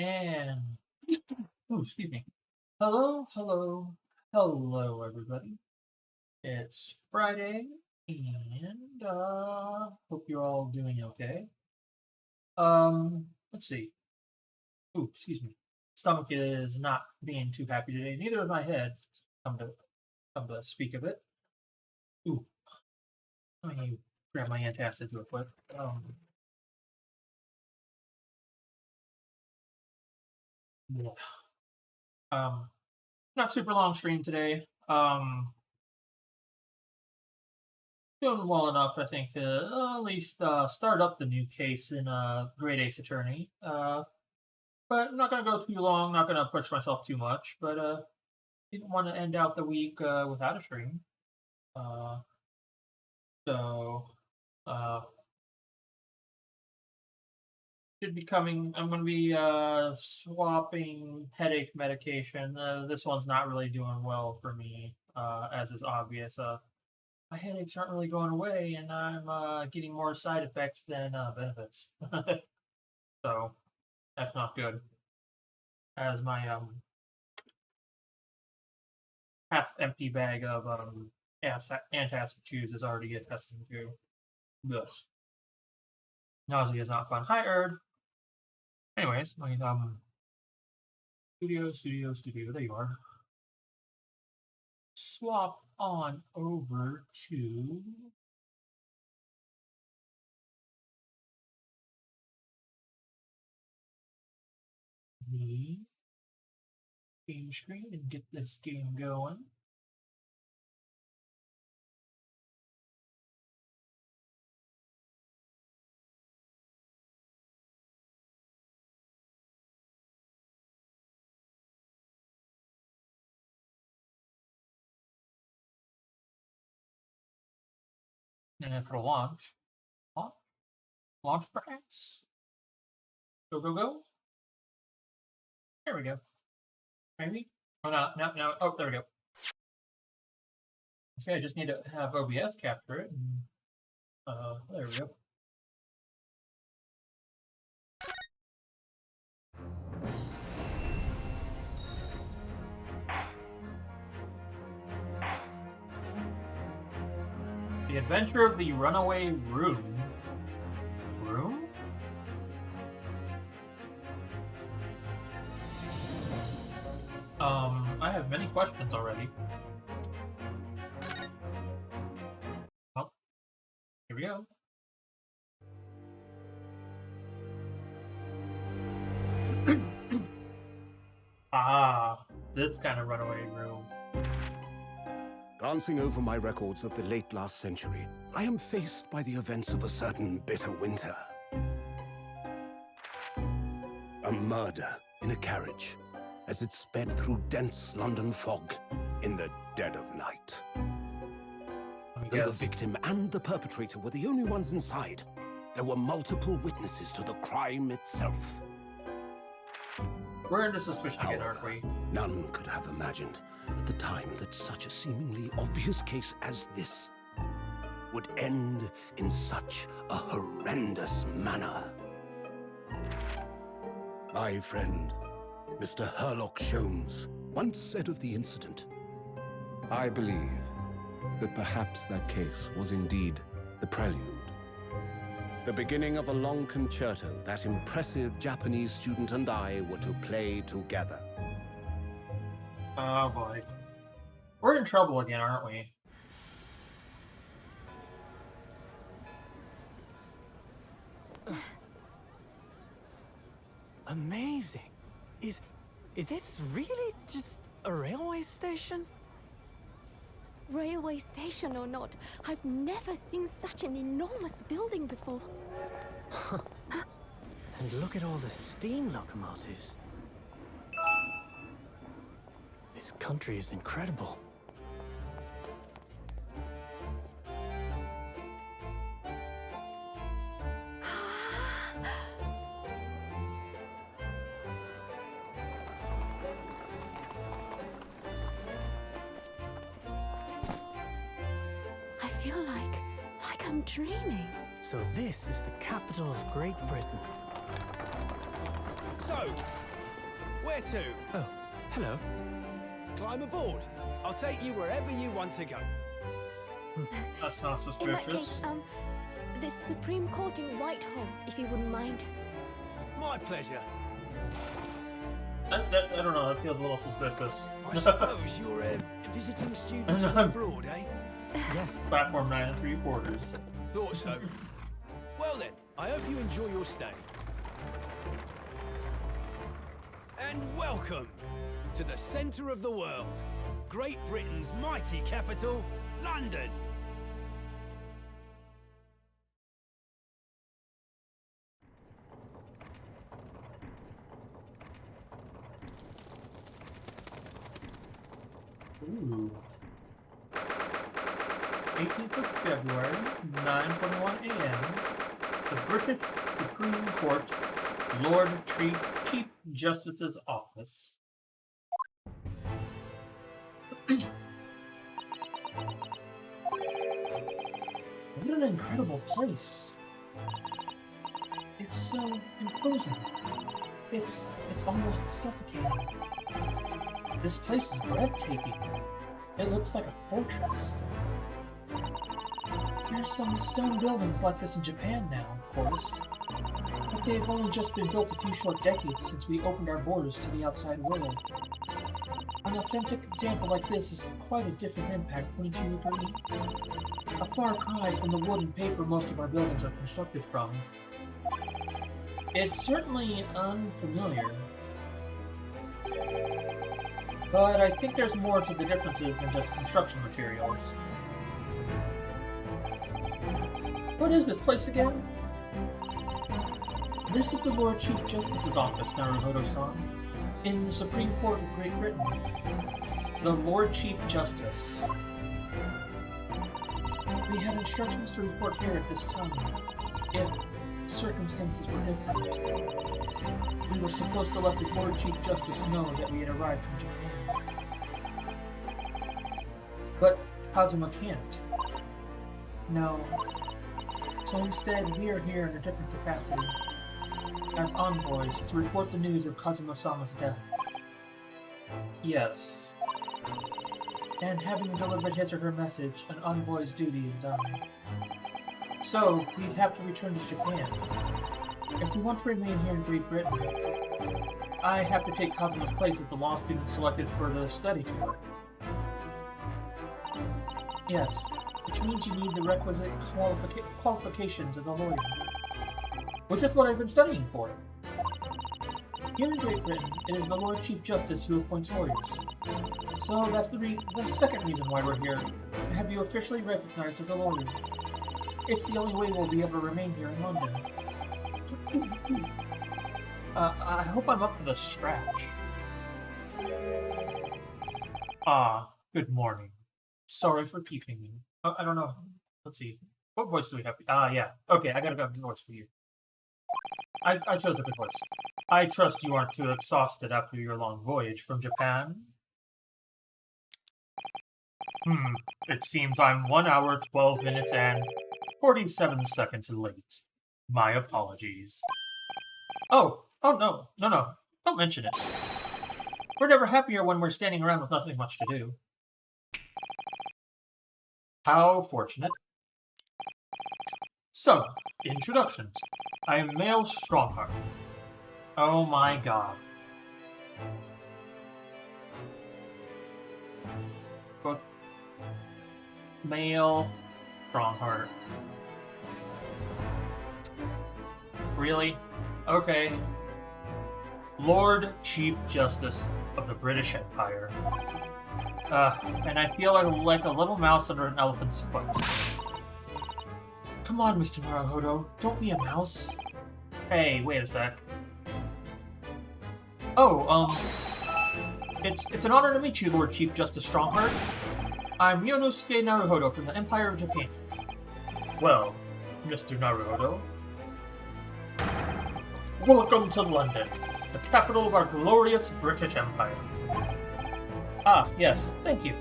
And ooh, excuse me. Hello, hello, hello, everybody. It's Friday, and hope you're all doing okay. Let's see. Ooh, excuse me. Stomach is not being too happy today. Neither is my head. Come to come to speak of it. Ooh, let me grab my antacid real quick. Yeah. Um, Not super long stream today. Doing well enough, I think, to at least start up the new case in Great Ace Attorney. But I'm not going to go too long. Not going to push myself too much. But didn't want to end out the week without a stream. Uh, so uh, should be coming. I'm going to be swapping headache medication. This one's not really doing well for me, as is obvious. My headaches aren't really going away, and I'm getting more side effects than benefits. So that's not good. As my half empty bag of antacid chews is already attesting to. Ugh. Nausea is not fun. Hi, Erd. Anyways, my studio. There you are. Swap on over to the game screen and get this game going. And if it'll launch, launch perhaps. Go. There we go. Maybe. Oh no. Oh, there we go. See, I just need to have OBS capture it. And, there we go. The Adventure of the Runaway Room. Room? I have many questions already. Oh, here we go. This kind of runaway room. Glancing over my records of the late last century, I am faced by the events of a certain bitter winter. A murder in a carriage as it sped through dense London fog in the dead of night. Though the victim and the perpetrator were the only ones inside, there were multiple witnesses to the crime itself. We're under suspicion again, aren't we? None could have imagined at the time that such a seemingly obvious case as this would end in such a horrendous manner. My friend, Mr. Herlock Sholmes, once said of the incident, I believe that perhaps that case was indeed the prelude. the beginning of a long concerto that impressive Japanese student and I were to play together. Oh boy. We're in trouble again, aren't we? Amazing. Is this really just a railway station? Railway station or not, I've never seen such an enormous building before. And look at all the steam locomotives. This country is incredible. I feel like I'm dreaming. So this is the capital of Great Britain. So, Where to? Oh, hello. Climb aboard. I'll take you wherever you want to go. That's not In that suspicious. case, the Supreme Court in Whitehall, if you wouldn't mind. My pleasure. I don't know, that feels a little suspicious. I suppose you're a visiting student from abroad, eh? Yes. Platform 9 3/4. Thought so. Well then, I hope you enjoy your stay. And welcome to the centre of the world, Great Britain's mighty capital, London. Ooh. 18th of February, 9:21 a.m. The British Supreme Court, Lord Chief Justice's office. What an incredible place. It's so imposing. It's almost suffocating. This place is breathtaking. It looks like a fortress. There's some stone buildings like this in Japan now, of course. But they've only just been built a few short decades since we opened our borders to the outside world. An authentic example like this is quite a different impact, wouldn't you agree? A far cry from the wood and paper most of our buildings are constructed from. It's certainly unfamiliar. But I think there's more to the differences than just construction materials. What is this place again? This is the Lord Chief Justice's office, Naruhodo-san, in the Supreme Court of Great Britain. The Lord Chief Justice. We had instructions to report here at this time, if circumstances were different. We were supposed to let the Lord Chief Justice know that we had arrived from Japan. But Kazuma can't. No. So instead, we are here in a different capacity, as envoys to report the news of Kazuma-sama's death. Yes. And having delivered his or her message, an envoy's duty is done. So, we'd have to return to Japan. If we want to remain here in Great Britain, I have to take Kazuma's place as the law student selected for the study tour. Yes, which means you need the requisite qualifications as a lawyer. Which is what I've been studying for. Here in Great Britain, it is the Lord Chief Justice who appoints lawyers. So that's the second reason why we're here, to have you officially recognized as a lawyer. It's the only way we'll be able to remain here in London. I hope I'm up to the scratch. Good morning. Sorry for keeping me. I don't know. Let's see. What voice do we have? Yeah. Okay, I got a good voice for you. I chose a good voice. I trust you aren't too exhausted after your long voyage from Japan. It seems I'm 1 hour, 12 minutes, and 47 seconds late. My apologies. Oh, no. Don't mention it. We're never happier when we're standing around with nothing much to do. How fortunate. So, introductions. I am Male Strongheart. Oh my god. Book. Male Strongheart. Really? Okay. Lord Chief Justice of the British Empire. And I feel like a little mouse under an elephant's foot. Come on, Mr. Naruhodo, don't be a mouse. Hey, wait a sec. Oh, it's an honor to meet you, Lord Chief Justice Strongheart. I'm Ryunosuke Naruhodo from the Empire of Japan. Well, Mr. Naruhodo, welcome to London, the capital of our glorious British Empire. Ah, yes, thank you.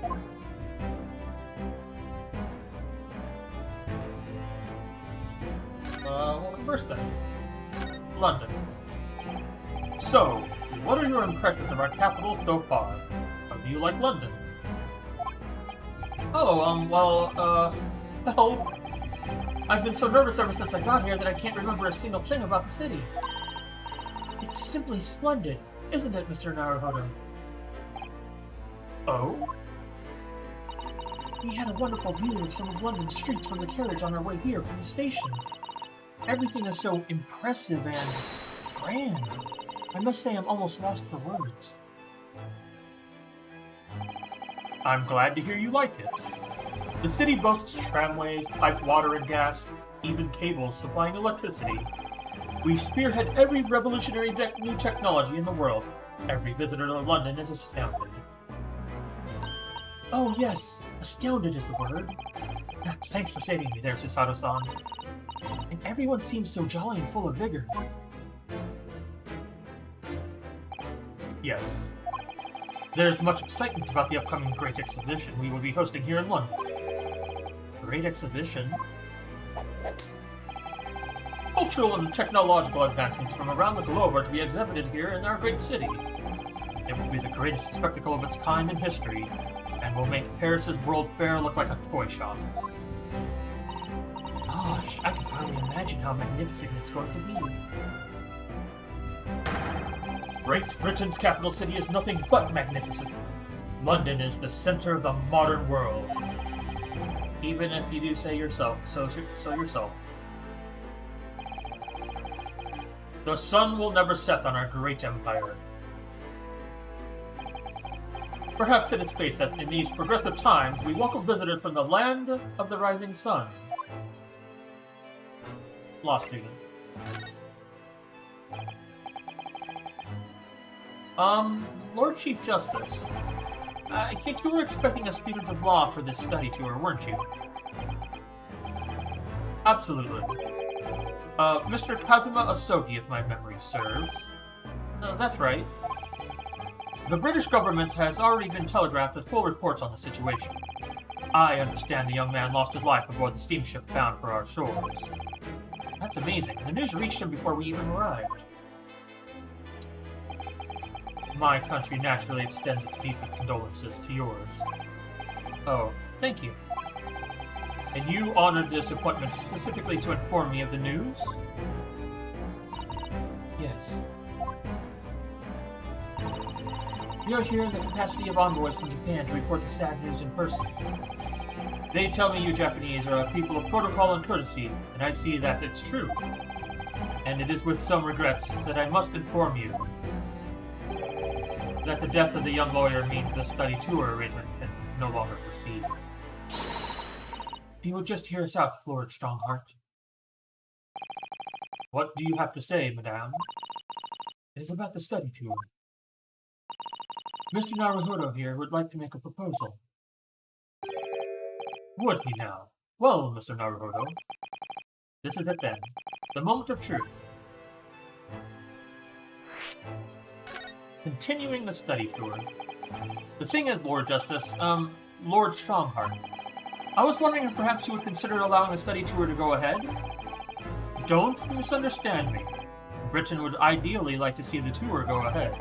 We'll converse then. London. So, What are your impressions of our capital so far? How do you like London? Oh, well, I've been so nervous ever since I got here that I can't remember a single thing about the city. It's simply splendid, isn't it, Mr. Naruhodo? Oh? We had a wonderful view of some of London's streets from the carriage on our way here from the station. Everything is so impressive and grand. I must say I'm almost lost for words. I'm glad to hear you like it. The city boasts tramways, piped water and gas, even cables supplying electricity. We spearhead every revolutionary new technology in the world. Every visitor to London is astounded. Oh yes, astounded is the word. Thanks for saving me there, Susato-san. And everyone seems so jolly and full of vigor. Yes. There's much excitement about the upcoming Great Exhibition we will be hosting here in London. Great Exhibition? Cultural and technological advancements from around the globe are to be exhibited here in our great city. It will be the greatest spectacle of its kind in history, and will make Paris's World Fair look like a toy shop. Gosh, I can hardly imagine how magnificent it's going to be. Great Britain's capital city is nothing but magnificent. London is the center of the modern world. Even if you do say yourself, so yourself. The sun will never set on our great empire. Perhaps it is fate that in these progressive times we welcome visitors from the land of the rising sun. Law student. Lord Chief Justice, I think you were expecting a student of law for this study tour, weren't you? Absolutely. Mr. Kazuma Asogi, if my memory serves. That's right. The British government has already been telegraphed with full reports on the situation. I understand the young man lost his life aboard the steamship bound for our shores. That's amazing. The news reached him before we even arrived. My country naturally extends its deepest condolences to yours. Oh, thank you. And you honored this appointment specifically to inform me of the news? Yes. We are here in the capacity of envoys from Japan to report the sad news in person. They tell me you Japanese are a people of protocol and courtesy, and I see that it's true. And it is with some regret that I must inform you that the death of the young lawyer means the study tour arrangement can no longer proceed. If you would just hear us out, Lord Strongheart. What do you have to say, madame? It is about the study tour. Mr. Naruhodo here would like to make a proposal. Would he now? Well, Mr. Naruhodo. This is it then. The moment of truth. Continuing the study tour. The thing is, Lord Justice, Lord Strongheart, I was wondering if perhaps you would consider allowing the study tour to go ahead? Don't misunderstand me. Britain would ideally like to see the tour go ahead.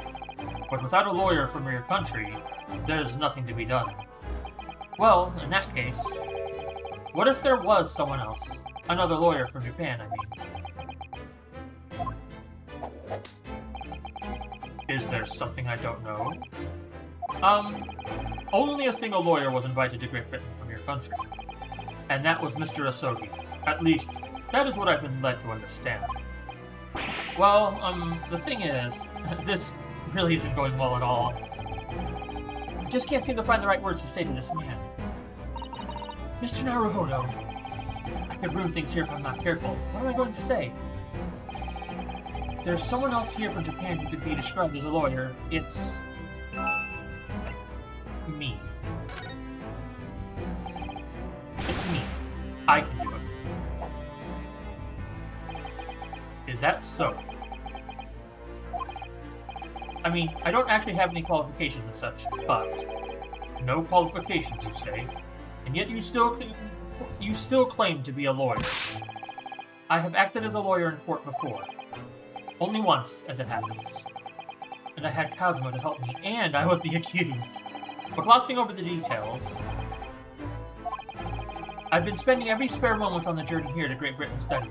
But without a lawyer from your country, there's nothing to be done. Well, in that case, what if there was someone else? Another lawyer from Japan, I mean. Is there something I don't know? Only a single lawyer was invited to Great Britain from your country. And that was Mr. Asogi. At least, that is what I've been led to understand. Well, the thing is, this really isn't going well at all. I just can't seem to find the right words to say to this man. Mr. Naruhodo, I could ruin things here if I'm not careful. What am I going to say? If there's someone else here from Japan who could be described as a lawyer, it's me. It's me. I can do it. Is that so? I mean, I don't actually have any qualifications and such, but no qualifications, you say, and yet you still claim to be a lawyer. I have acted as a lawyer in court before. Only once, as it happens. and I had Kazuma to help me, and I was the accused. But glossing over the details, I've been spending every spare moment on the journey here to Great Britain study.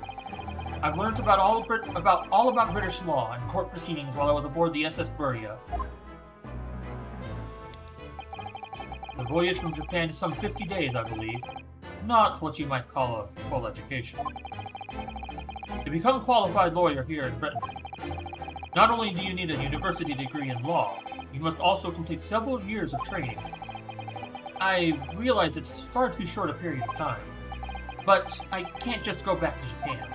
I've learned all about British law and court proceedings while I was aboard the SS Buria. The voyage from Japan is some 50 days, I believe. Not what you might call a full education. To become a qualified lawyer here in Britain, not only do you need a university degree in law, you must also complete several years of training. I realize it's far too short a period of time, but I can't just go back to Japan.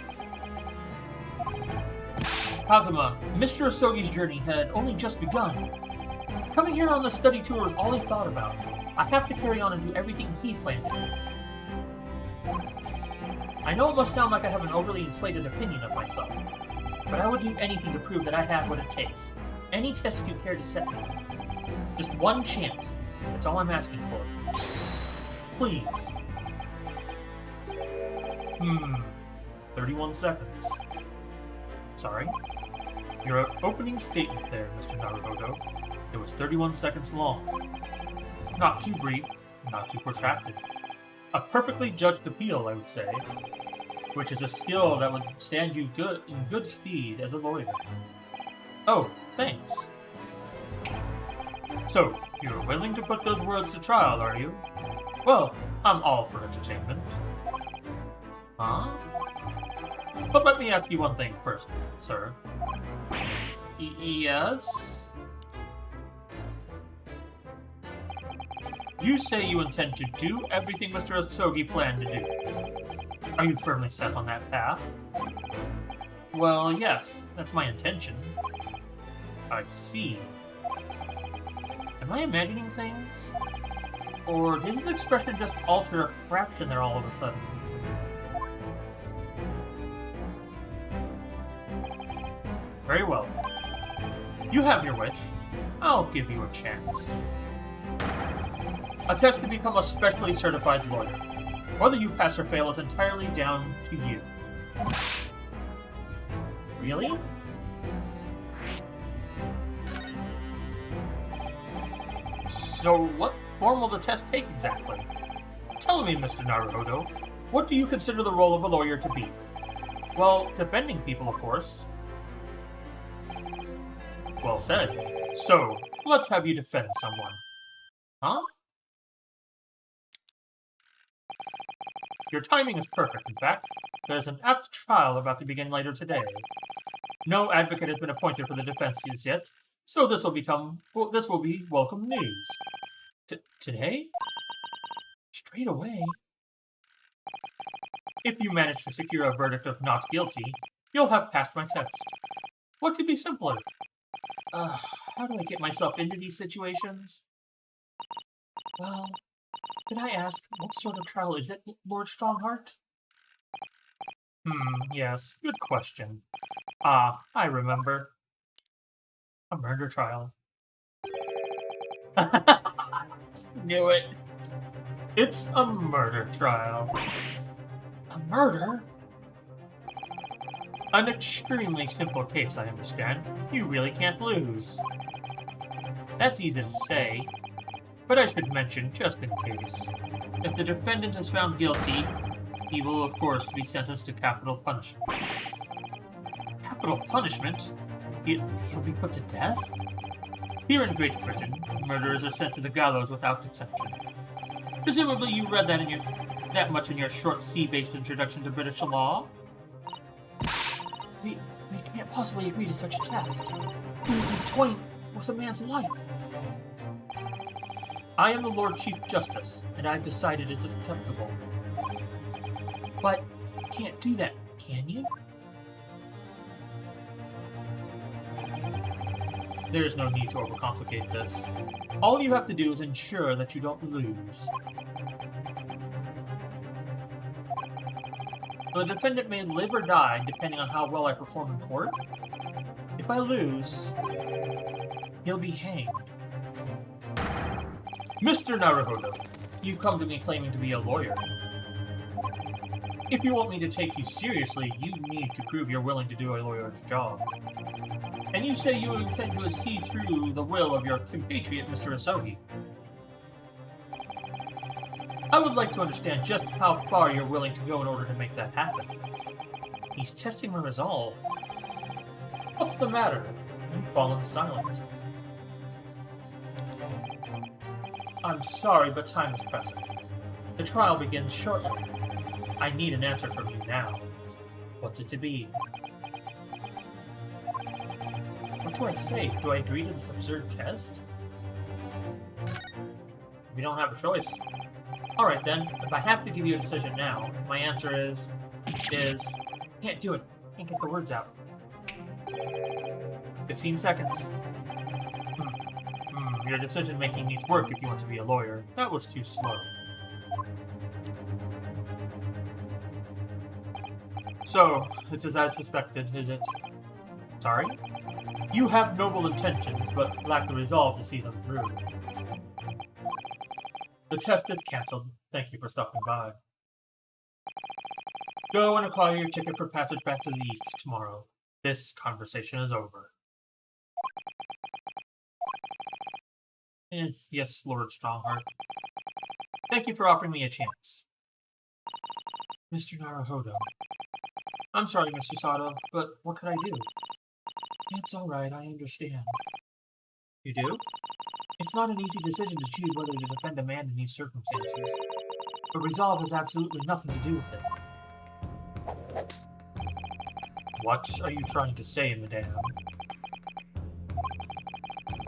Kazuma, Mr. Asogi's journey had only just begun. Coming here on the study tour was all he thought about. I have to carry on and do everything he planned to do. I know it must sound like I have an overly inflated opinion of myself, but I would do anything to prove that I have what it takes. Any test you care to set me. Just one chance. That's all I'm asking for. Please. 31 seconds. Sorry. Your opening statement there, Mr. Naruhodo. It was 31 seconds long. Not too brief, not too protracted. A perfectly judged appeal, I would say, which is a skill that would stand you in good stead as a lawyer. Oh, thanks. So, you're willing to put those words to trial, are you? Well, I'm all for entertainment. Huh? But let me ask you one thing first, sir. Yes? You say you intend to do everything Mr. Asogi planned to do. Are you firmly set on that path? Well, yes, that's my intention. I see. Am I imagining things? Or did his expression just alter a fraction there all of a sudden? Very well. You have your wish. I'll give you a chance. A test to become a specially certified lawyer. Whether you pass or fail is entirely down to you. Really? So what form will the test take exactly? Tell me, Mr. Naruhodo, what do you consider the role of a lawyer to be? Well, defending people, of course. Well said. So, let's have you defend someone. Huh? Your timing is perfect, in fact. There's an apt trial about to begin later today. No advocate has been appointed for the defense as yet, so this will be welcome news. Today? Straight away? If you manage to secure a verdict of not guilty, you'll have passed my test. What could be simpler? How do I get myself into these situations? Well, could I ask, what sort of trial is it, Lord Strongheart? Yes, good question. I remember. A murder trial. Knew it. It's a murder trial. A murder? An extremely simple case, I understand. You really can't lose. That's easy to say, but I should mention just in case. If the defendant is found guilty, he will of course be sentenced to capital punishment. Capital punishment? He'll be put to death? Here in Great Britain, murderers are sent to the gallows without exception. Presumably you read that much in your short C-based introduction to British law? We can't possibly agree to such a test. We would be toying with a man's life. I am the Lord Chief Justice, and I've decided it's acceptable. But you can't do that, can you? There is no need to overcomplicate this. All you have to do is ensure that you don't lose. The defendant may live or die depending on how well I perform in court. If I lose, he'll be hanged. Mr. Naruhodo, you come to me claiming to be a lawyer. If you want me to take you seriously, you need to prove you're willing to do a lawyer's job. And you say you intend to see through the will of your compatriot, Mr. Asogi. I would like to understand just how far you're willing to go in order to make that happen. He's testing my resolve. What's the matter? You've fallen silent. I'm sorry, but time is pressing. The trial begins shortly. I need an answer from you now. What's it to be? What do I say? Do I agree to this absurd test? We don't have a choice. Alright then, if I have to give you a decision now, my answer is... Can't do it. Can't get the words out. 15 seconds. Your decision-making needs work if you want to be a lawyer. That was too slow. So, it's as I suspected, is it? Sorry? You have noble intentions, but lack the resolve to see them through. The test is cancelled. Thank you for stopping by. Go and acquire your ticket for passage back to the east tomorrow. This conversation is over. Yes, Lord Strongheart. Thank you for offering me a chance. Mr. Naruhodo. I'm sorry, Mr. Sato, but what could I do? It's alright, I understand. You do? It's not an easy decision to choose whether to defend a man in these circumstances. But resolve has absolutely nothing to do with it. What are you trying to say, madame?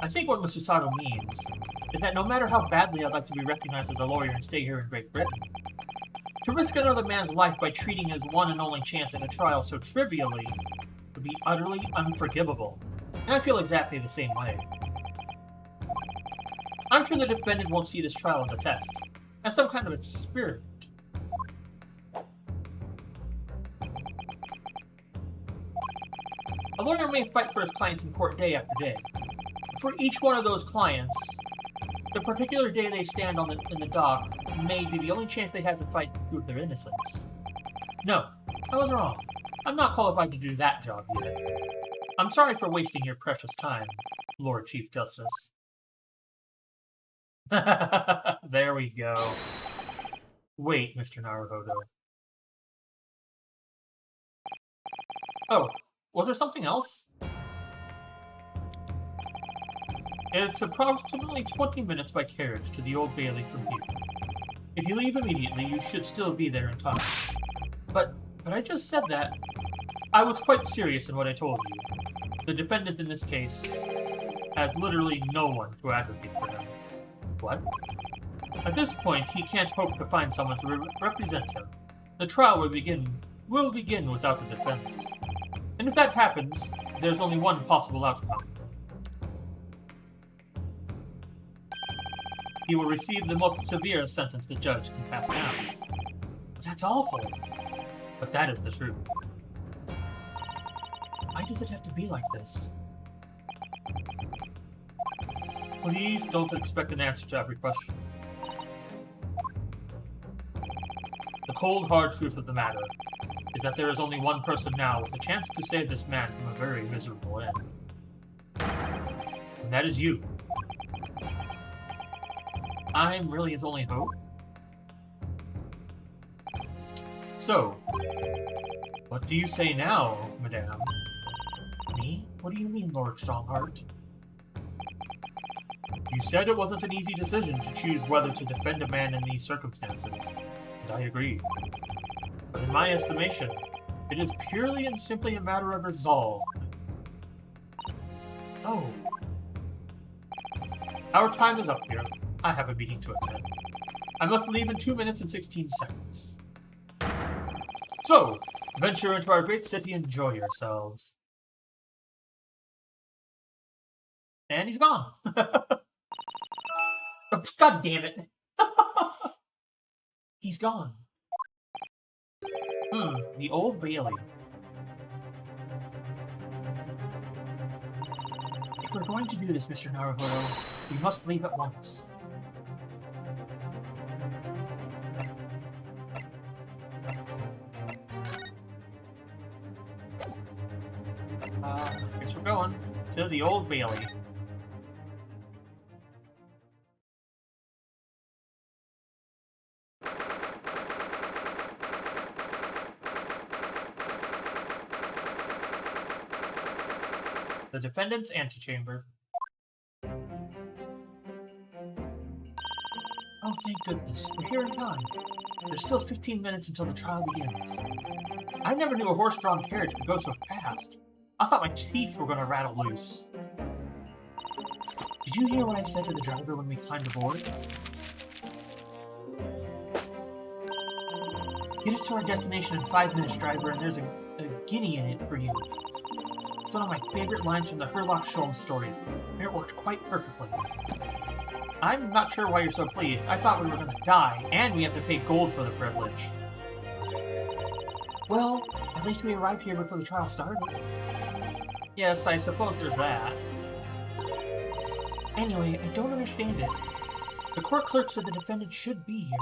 I think what Mr. Sato means is that no matter how badly I'd like to be recognized as a lawyer and stay here in Great Britain, to risk another man's life by treating his one and only chance at a trial so trivially would be utterly unforgivable. And I feel exactly the same way. I'm sure the defendant won't see this trial as a test, as some kind of experiment. A lawyer may fight for his clients in court day after day. For each one of those clients, the particular day they stand in the dock may be the only chance they have to fight to prove their innocence. No, I was wrong. I'm not qualified to do that job yet. I'm sorry for wasting your precious time, Lord Chief Justice. There we go. Wait, Mr. Naruhodo. Oh, was there something else? It's approximately 20 minutes by carriage to the Old Bailey from here. If you leave immediately, you should still be there in time. But I just said that. I was quite serious in what I told you. The defendant in this case has literally no one to advocate for him. What? At this point, he can't hope to find someone to represent him. The trial will begin without the defense. And if that happens, there's only one possible outcome. He will receive the most severe sentence the judge can pass down. That's awful. But that is the truth. Why does it have to be like this? Please don't expect an answer to every question. The cold, hard truth of the matter is that there is only one person now with a chance to save this man from a very miserable end. And that is you. I'm really his only hope. So, what do you say now, madame? Me? What do you mean, Lord Strongheart? You said it wasn't an easy decision to choose whether to defend a man in these circumstances, and I agree. But in my estimation, it is purely and simply a matter of resolve. Oh. Our time is up here. I have a meeting to attend. I must leave in 2 minutes and 16 seconds. So, venture into our great city and enjoy yourselves. And he's gone. Oh, God damn it. He's gone. The Old Bailey. If we're going to do this, Mr. Naruhodo, we must leave at once. Guess we're going. To the Old Bailey. The defendant's antechamber. Oh, thank goodness. We're here in time. There's still 15 minutes until the trial begins. I never knew a horse-drawn carriage could go so fast. I thought my teeth were going to rattle loose. Did you hear what I said to the driver when we climbed aboard? Get us to our destination in 5 minutes, driver, and there's a guinea in it for you. It's one of my favorite lines from the Herlock Sholmes stories, and it worked quite perfectly. I'm not sure why you're so pleased. I thought we were going to die, and we have to pay gold for the privilege. Well, at least we arrived here before the trial started. Yes, I suppose there's that. Anyway, I don't understand it. The court clerk said the defendant should be here,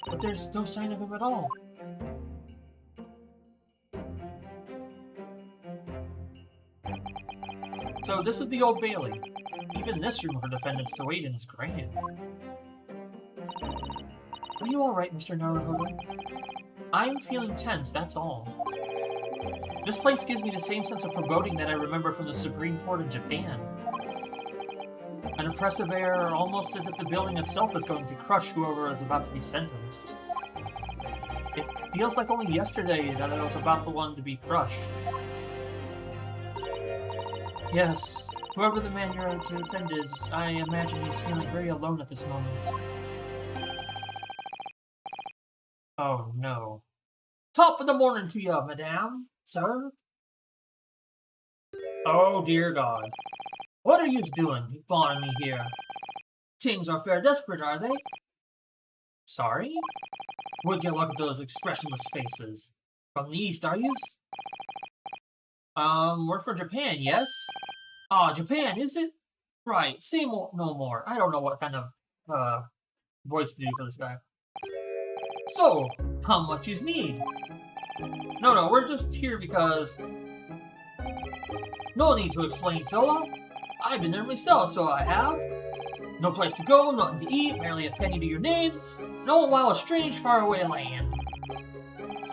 but there's no sign of him at all. So this is the Old Bailey. Even this room for defendants to wait in is grand. Are you alright, Mr. Naruhodo? I'm feeling tense, that's all. This place gives me the same sense of foreboding that I remember from the Supreme Court in Japan. An oppressive air, almost as if the building itself is going to crush whoever is about to be sentenced. It feels like only yesterday that I was about the one to be crushed. Yes, whoever the man you're out to defend is, I imagine he's feeling very alone at this moment. Oh no. Top of the morning to you, madame, sir. Oh dear God. What are you doing, following me here? Things are fair desperate, are they? Sorry? Would you look at those expressionless faces? From the east, are yous? We're from Japan, yes? Ah, Japan, is it? Right, say more, no more. I don't know what kind of, voice to do for this guy. So, how much yous need? No, we're just here because... No need to explain, fella. I've been there myself, so I have. No place to go, nothing to eat, barely a penny to your name. No while a strange, faraway land.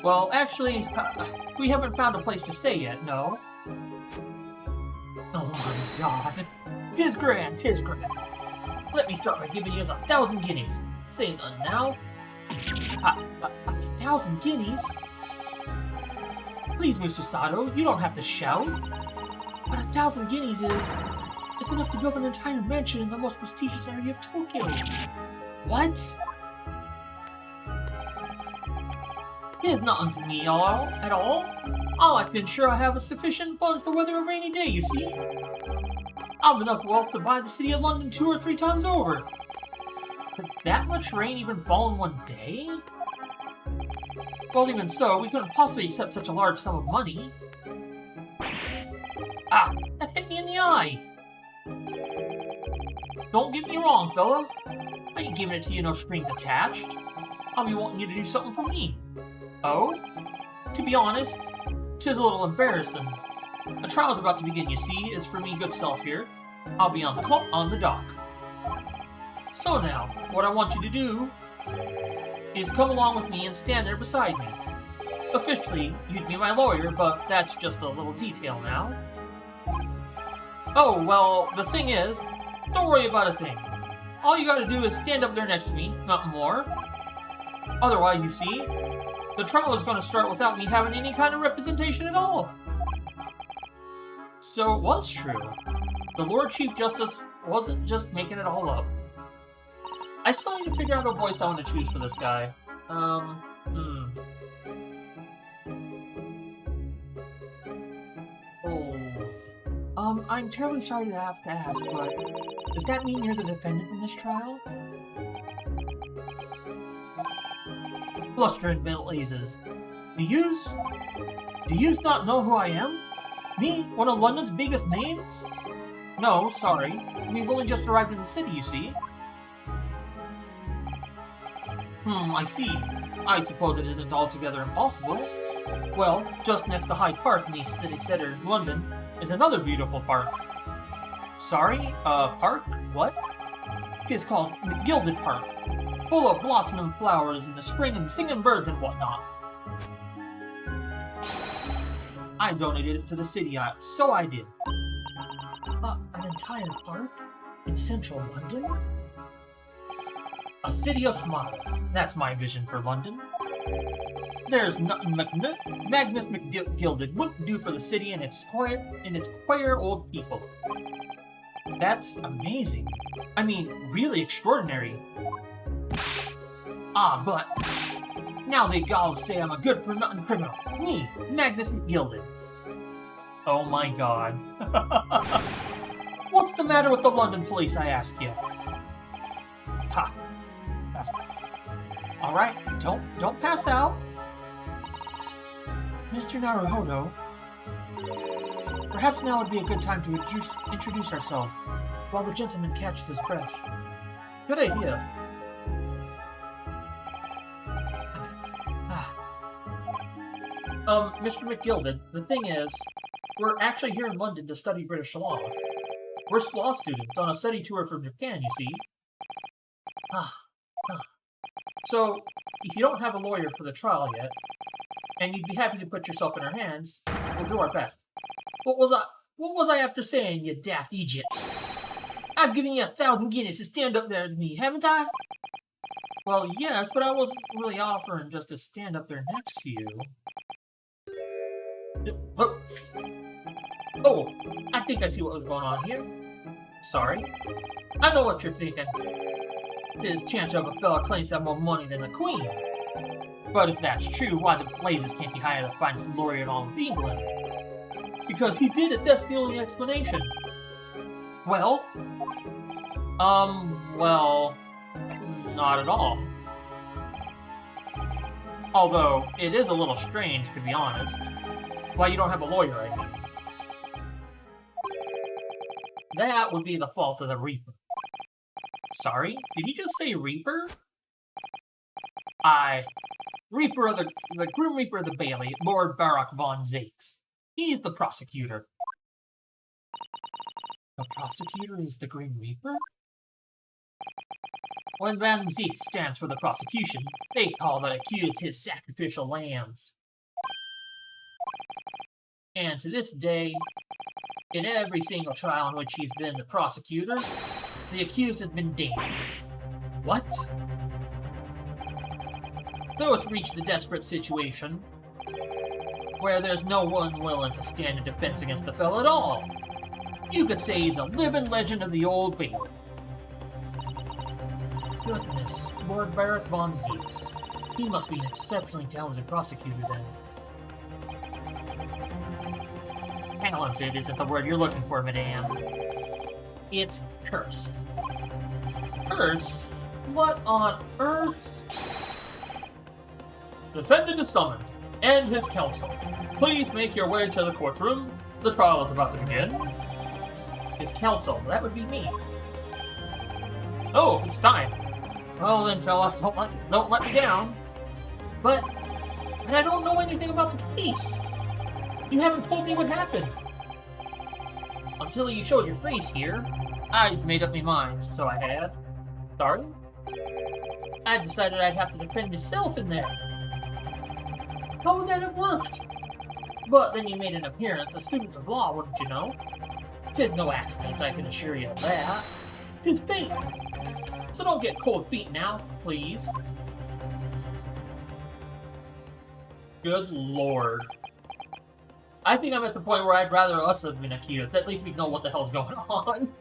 Well, actually, we haven't found a place to stay yet, no. Oh my God. 'Tis grand, 'tis grand. Let me start by giving you 1,000 guineas. Say none now. 1,000 guineas? Please, Mr. Sato, you don't have to shout. But 1,000 guineas it's enough to build an entire mansion in the most prestigious area of Tokyo. What? It's nothing to me at all. I like to ensure I have sufficient funds to weather a rainy day, you see. I've enough wealth to buy the city of London 2 or 3 times over. Could that much rain even fall in one day? Well, even so, we couldn't possibly accept such a large sum of money. Ah, that hit me in the eye. Don't get me wrong, fella. I ain't giving it to you no strings attached. I'll be wanting you to do something for me. Oh? To be honest, 'tis a little embarrassing. The trial's about to begin, you see, as for me good self here. I'll be on the dock. So now, what I want you to do is come along with me and stand there beside me. Officially, you'd be my lawyer, but that's just a little detail now. Oh, well, the thing is, don't worry about a thing. All you gotta do is stand up there next to me, nothing more. Otherwise, you see, the trial is gonna start without me having any kind of representation at all. So it was true. The Lord Chief Justice wasn't just making it all up. I still need to figure out what voice I want to choose for this guy. I'm terribly sorry to have to ask, but does that mean you're the defendant in this trial? Blustering Blazes. Do yous not know who I am? Me, one of London's biggest names? No, sorry. We've only just arrived in the city, you see. I see. I suppose it isn't altogether impossible. Well, just next to Hyde Park in the city centre in London, is another beautiful park. Sorry? Park? What? It is called Gilded Park, full of blossoming flowers in the spring and singing birds and whatnot. I donated it to the city, so I did. An entire park? In central London? A city of smiles. That's my vision for London. There's nothing Magnus McGilded wouldn't do for the city and its queer old people. That's amazing. I mean, really extraordinary. But now they all say I'm a good-for-nothing criminal. Me, Magnus McGilded. Oh my god. What's the matter with the London police, I ask you? Ha. Alright, don't pass out. Mr. Naruhodo, perhaps now would be a good time to introduce ourselves while the gentleman catches his breath. Good idea. Mr. McGilded, the thing is, we're actually here in London to study British law. We're law students on a study tour from Japan, you see. So, if you don't have a lawyer for the trial yet, and you'd be happy to put yourself in our hands, we'll do our best. What was I after saying, you daft Egypt? I've given you 1,000 guineas to stand up there to me, haven't I? Well, yes, but I wasn't really offering just to stand up there next to you. Oh, I think I see what was going on here. Sorry. I know what you're thinking. There's a chance of a fella claims to have more money than the Queen. But if that's true, why the blazes can't he hire the finest lawyer in all of England? Because he did it, that's the only explanation. Well? Well, not at all. Although, it is a little strange, to be honest. Why you don't have a lawyer, I mean. That would be the fault of the Reaper. Sorry? Did he just say Reaper? Reaper of the Grim Reaper of the Bailey, Lord Barak von Zakes. He's the prosecutor. The prosecutor is the Grim Reaper? When Van Zakes stands for the prosecution, they call the accused his sacrificial lambs. And to this day, in every single trial in which he's been the prosecutor, the accused has been damned. What? So it's reached the desperate situation where there's no one willing to stand in defense against the fellow at all. You could say he's a living legend of the Old Bailey. Goodness, Lord Barak von Zakes. He must be an exceptionally talented prosecutor then. Talented isn't the word you're looking for, madame. It's cursed. Cursed? What on earth? Defendant is summoned, and his counsel. Please make your way to the courtroom. The trial is about to begin. His counsel, that would be me. Oh, it's time. Well then, fella, don't let me down. And I don't know anything about the case. You haven't told me what happened. Until you showed your face here, I'd made up my mind, so I had. Sorry? I decided I'd have to defend myself in there. How would that have worked? But then you made an appearance, a student of law, wouldn't you know? 'Tis no accident, I can assure you of that. 'Tis fate. So don't get cold feet now, please. Good lord. I think I'm at the point where I'd rather us have been accused. At least we know what the hell's going on.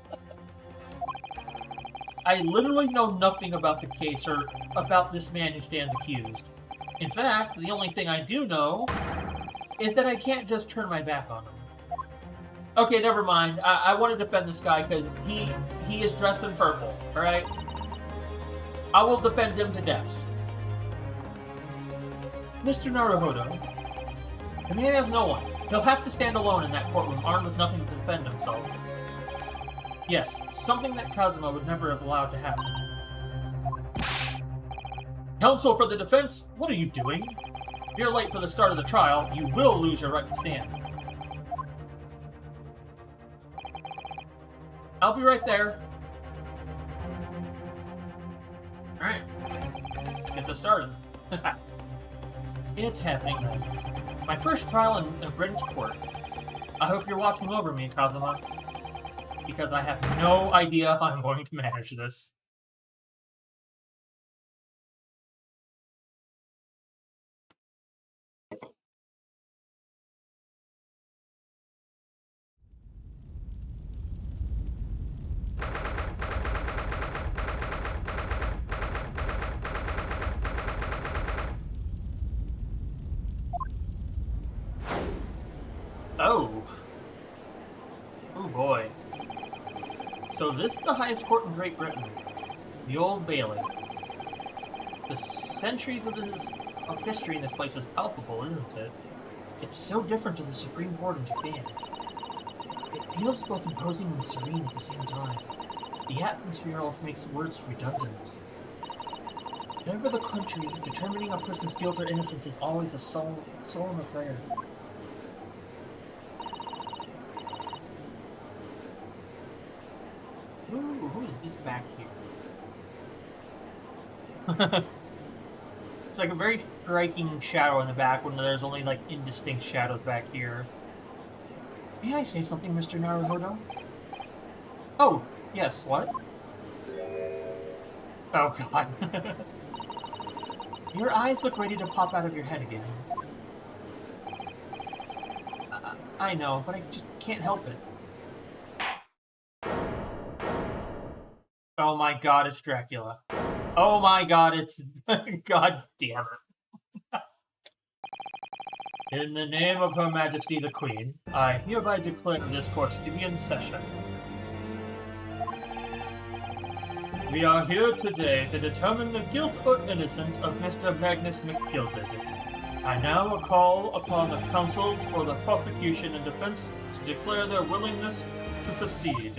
I literally know nothing about the case or about this man who stands accused. In fact, the only thing I do know is that I can't just turn my back on him. Okay, never mind. I want to defend this guy because he is dressed in purple, alright? I will defend him to death. Mr. Naruhodo, the man has no one. He'll have to stand alone in that courtroom, armed with nothing to defend himself. Yes, something that Kazuma would never have allowed to happen. Counsel for the defense, what are you doing? If you're late for the start of the trial, you will lose your right to stand. I'll be right there. Alright. Let's get this started. It's happening then. My first trial in a British court. I hope you're watching over me, Kazuma. Because I have no idea how I'm going to manage this. Oh. Oh boy. So this is the highest court in Great Britain. The Old Bailey. The centuries of history in this place is palpable, isn't it? It's so different to the Supreme Court in Japan. It feels both imposing and serene at the same time. The atmosphere almost makes words redundant. Whenever the country, determining a person's guilt or innocence is always a solemn affair. Ooh, who is this back here? It's like a very striking shadow in the back when there's only like indistinct shadows back here. May I say something, Mr. Naruhodo? Oh, yes, what? Oh god. Your eyes look ready to pop out of your head again. I know, but I just can't help it. Oh my god, it's Dracula. Oh my god, it's... God damn it. In the name of Her Majesty the Queen, I hereby declare this court to be in session. We are here today to determine the guilt or innocence of Mr. Magnus McGilded. I now call upon the counsels for the prosecution and defense to declare their willingness to proceed.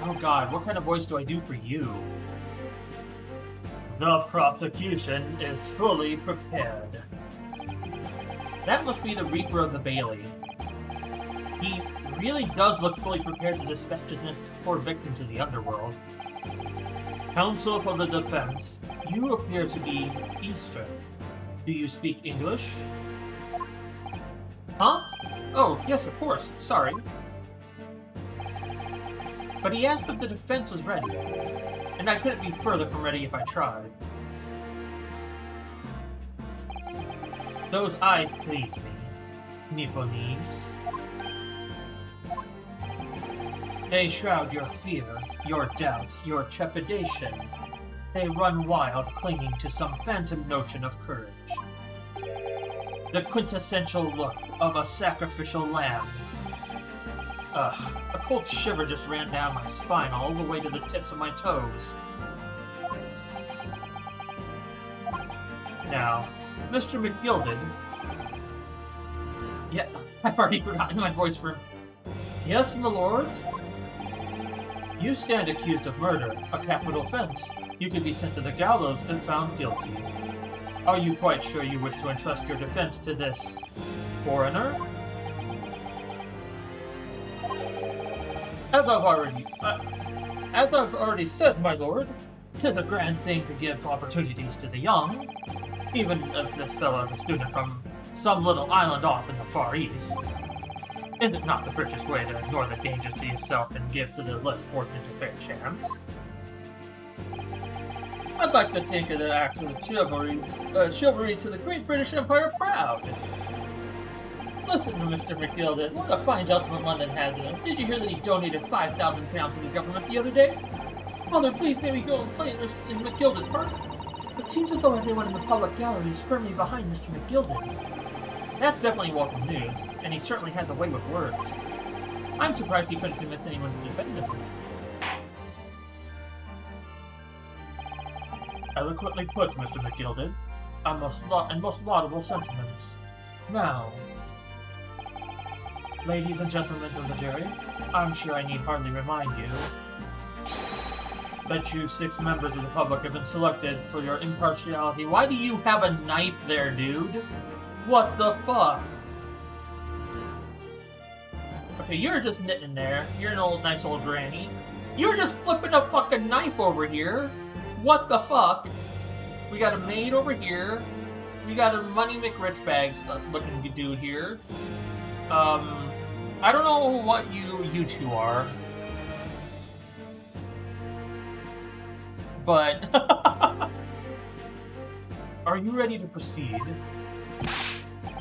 Oh god, what kind of voice do I do for you? The prosecution is fully prepared. That must be the Reaper of the Bailey. He really does look fully prepared to dispatch his next poor victim to the underworld. Counsel for the defense, you appear to be Eastern. Do you speak English? Huh? Oh, yes, of course. Sorry. But he asked if the defense was ready, and I couldn't be further from ready if I tried. Those eyes please me, Nipponese. They shroud your fear, your doubt, your trepidation. They run wild, clinging to some phantom notion of courage. The quintessential look of a sacrificial lamb. Ugh, a cold shiver just ran down my spine all the way to the tips of my toes. Now, Mr. McGilded... Yeah, I've already forgotten my voice for... Yes, my lord? You stand accused of murder, a capital offense. You could be sent to the gallows and found guilty. Are you quite sure you wish to entrust your defense to this... foreigner? As I've already said, my lord, 'tis a grand thing to give opportunities to the young, even if this fellow is a student from some little island off in the Far East. Is it not the British way to ignore the dangers to yourself and give to the less fortunate a fair chance? I'd like to think of the acts of chivalry to the Great British Empire proud. Listen to Mr. McGilded. What a fine gentleman London has in him. Did you hear that he donated £5,000 to the government the other day? Mother, please may we go and play in Gilded Park? It seems as though everyone in the public gallery is firmly behind Mr. McGilded. That's definitely welcome news, and he certainly has a way with words. I'm surprised he couldn't convince anyone to defend him. Eloquently put, Mr. McGilded. Most laudable sentiments. Now, ladies and gentlemen of the jury, I'm sure I need hardly remind you that you 6 members of the public have been selected for your impartiality. Why do you have a knife there, dude? What the fuck? Okay, you're just knitting there. You're an nice old granny. You're just flipping a fucking knife over here. What the fuck? We got a maid over here. We got a Money McRichbags looking dude here. I don't know what you two are. But are you ready to proceed?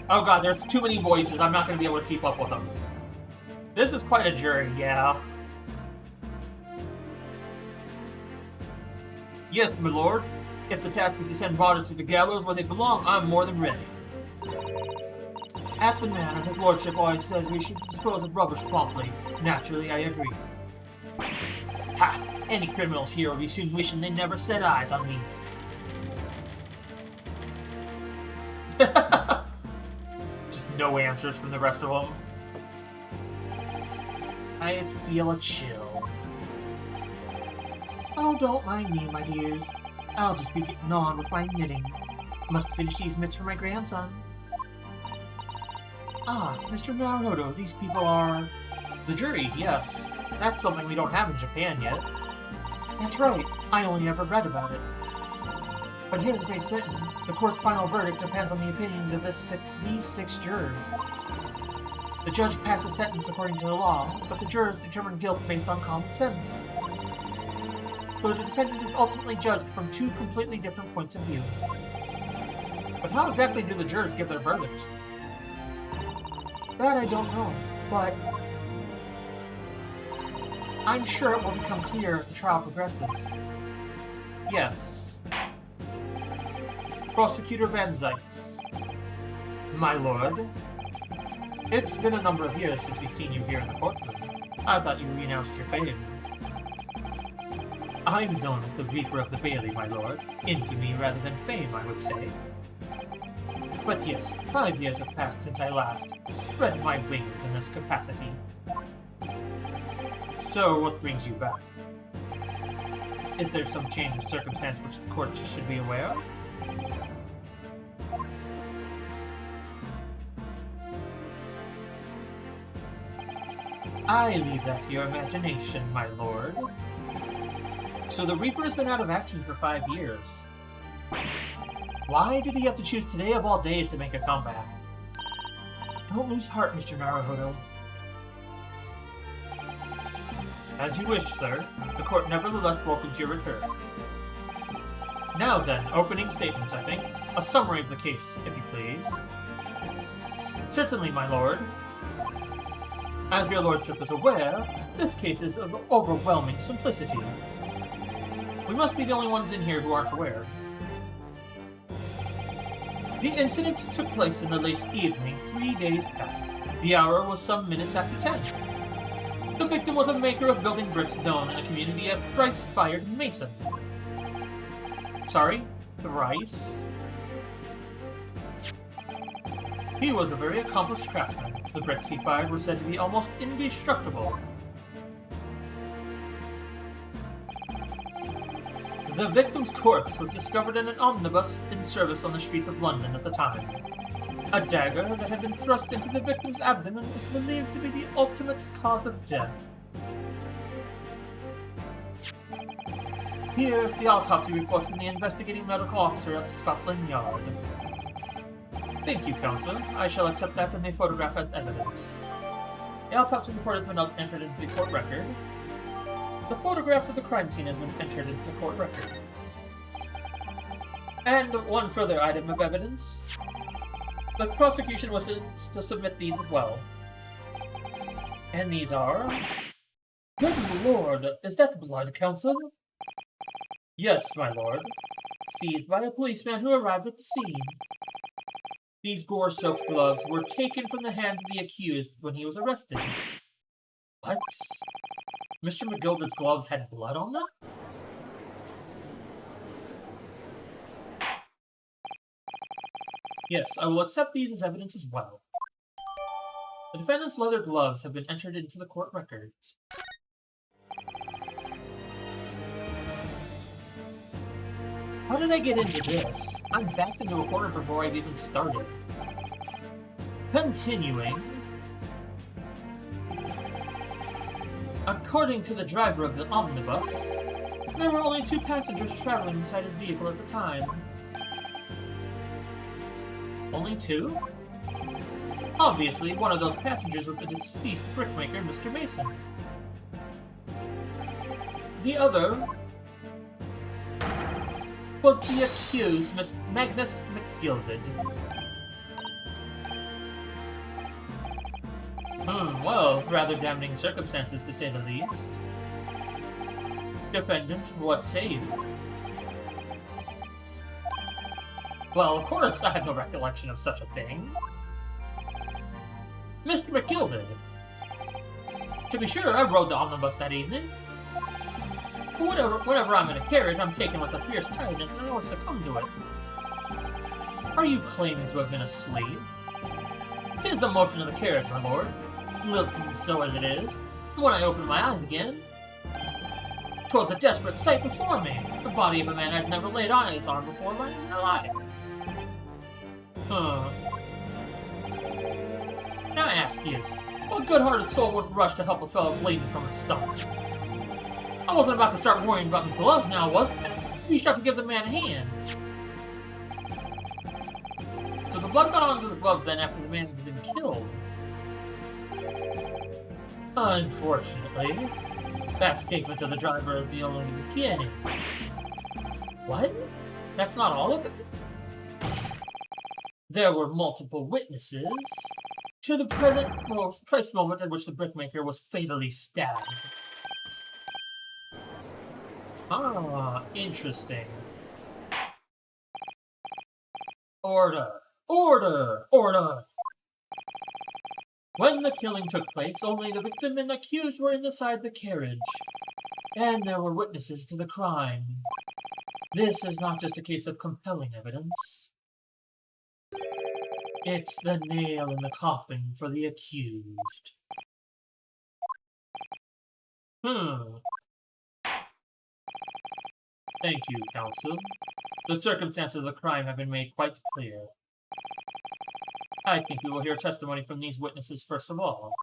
Oh god, there's too many voices. I'm not going to be able to keep up with them. This is quite a jury, yeah. Yes, my lord. If the task is to send martyrs to the gallows where they belong, I'm more than ready. At the manor, his lordship always says we should dispose of rubbish promptly. Naturally, I agree. Ha! Any criminals here will be soon wishing they never set eyes on me. Just no answers from the rest of them. I feel a chill. Oh, don't mind me, my dears. I'll just be getting on with my knitting. Must finish these mitts for my grandson. Ah, Mr. Naruto, these people are... The jury, yes. That's something we don't have in Japan yet. That's right, I only ever read about it. But here in Great Britain, the court's final verdict depends on the opinions of these six jurors. The judge passes sentence according to the law, but the jurors determine guilt based on common sense. So the defendant is ultimately judged from two completely different points of view. But how exactly do the jurors give their verdict? That I don't know, but I'm sure it will become clear as the trial progresses. Yes. Prosecutor Van Zeitz. My lord. It's been a number of years since we've seen you here in the courtroom. I thought you renounced your fame. I'm known as the Reaper of the Bailey, my lord. Infamy rather than fame, I would say. But yes, 5 years have passed since I last spread my wings in this capacity. So, what brings you back? Is there some change of circumstance which the court should be aware of? I leave that to your imagination, my lord. So the Reaper has been out of action for 5 years. Why did he have to choose today of all days to make a comeback? Don't lose heart, Mr. Naruhodo. As you wish, sir. The court nevertheless welcomes your return. Now then, opening statements, I think. A summary of the case, if you please. Certainly, my lord. As your lordship is aware, this case is of overwhelming simplicity. We must be the only ones in here who aren't aware. The incident took place in the late evening, 3 days past. The hour was some minutes after 10. The victim was a maker of building bricks known in the community as Thrice-Fired Mason. Sorry, Thrice? He was a very accomplished craftsman. The bricks he fired were said to be almost indestructible. The victim's corpse was discovered in an omnibus in service on the streets of London at the time. A dagger that had been thrust into the victim's abdomen is believed to be the ultimate cause of death. Here's the autopsy report from the investigating medical officer at Scotland Yard. Thank you, counsel. I shall accept that and may photograph as evidence. The autopsy report has been entered into the court record. The photograph of the crime scene has been entered into the court record. And one further item of evidence. The prosecution was to submit these as well. And these are... Good lord, is that blood, counsel? Yes, my lord. Seized by a policeman who arrived at the scene. These gore-soaked gloves were taken from the hands of the accused when he was arrested. What? Mr. McGilded's gloves had blood on them? Yes, I will accept these as evidence as well. The defendant's leather gloves have been entered into the court records. How did I get into this? I'm backed into a corner before I've even started. Continuing. According to the driver of the omnibus, there were only 2 passengers traveling inside his vehicle at the time. Only 2? Obviously, one of those passengers was the deceased brickmaker, Mr. Mason. The other was the accused, Miss Magnus McGilded. Well, rather damning circumstances to say the least. Defendant, what say you? Well, of course, I have no recollection of such a thing. Mr. McGilded. To be sure, I rode the omnibus that evening. But whenever I'm in a carriage, I'm taken with a fierce tidiness and I always succumb to it. Are you claiming to have been asleep? 'Tis the motion of the carriage, my lord. Little so as it is. When I opened my eyes again, 'twas a desperate sight before me. The body of a man I'd never laid eyes on before in my life. Now I ask you, what good-hearted soul wouldn't rush to help a fellow bleeding from the stomach? I wasn't about to start worrying about the gloves now, was I? You should have to give the man a hand. So the blood got onto the gloves then after the man had been killed. Unfortunately, that statement of the driver is the only beginning. What? That's not all of it? There were multiple witnesses to the precise moment at which the brickmaker was fatally stabbed. Ah, interesting. Order! Order! Order! When the killing took place, only the victim and the accused were inside the carriage, and there were witnesses to the crime. This is not just a case of compelling evidence. It's the nail in the coffin for the accused. Thank you, counsel. The circumstances of the crime have been made quite clear. I think we will hear testimony from these witnesses first of all.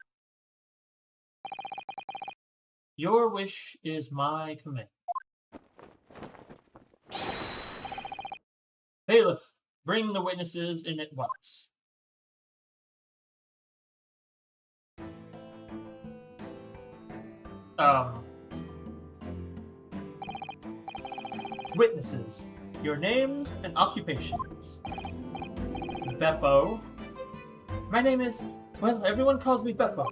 Your wish is my command. Bailiff, bring the witnesses in at once. Witnesses, your names and occupations. Beppo. My name is, well, everyone calls me Beppo.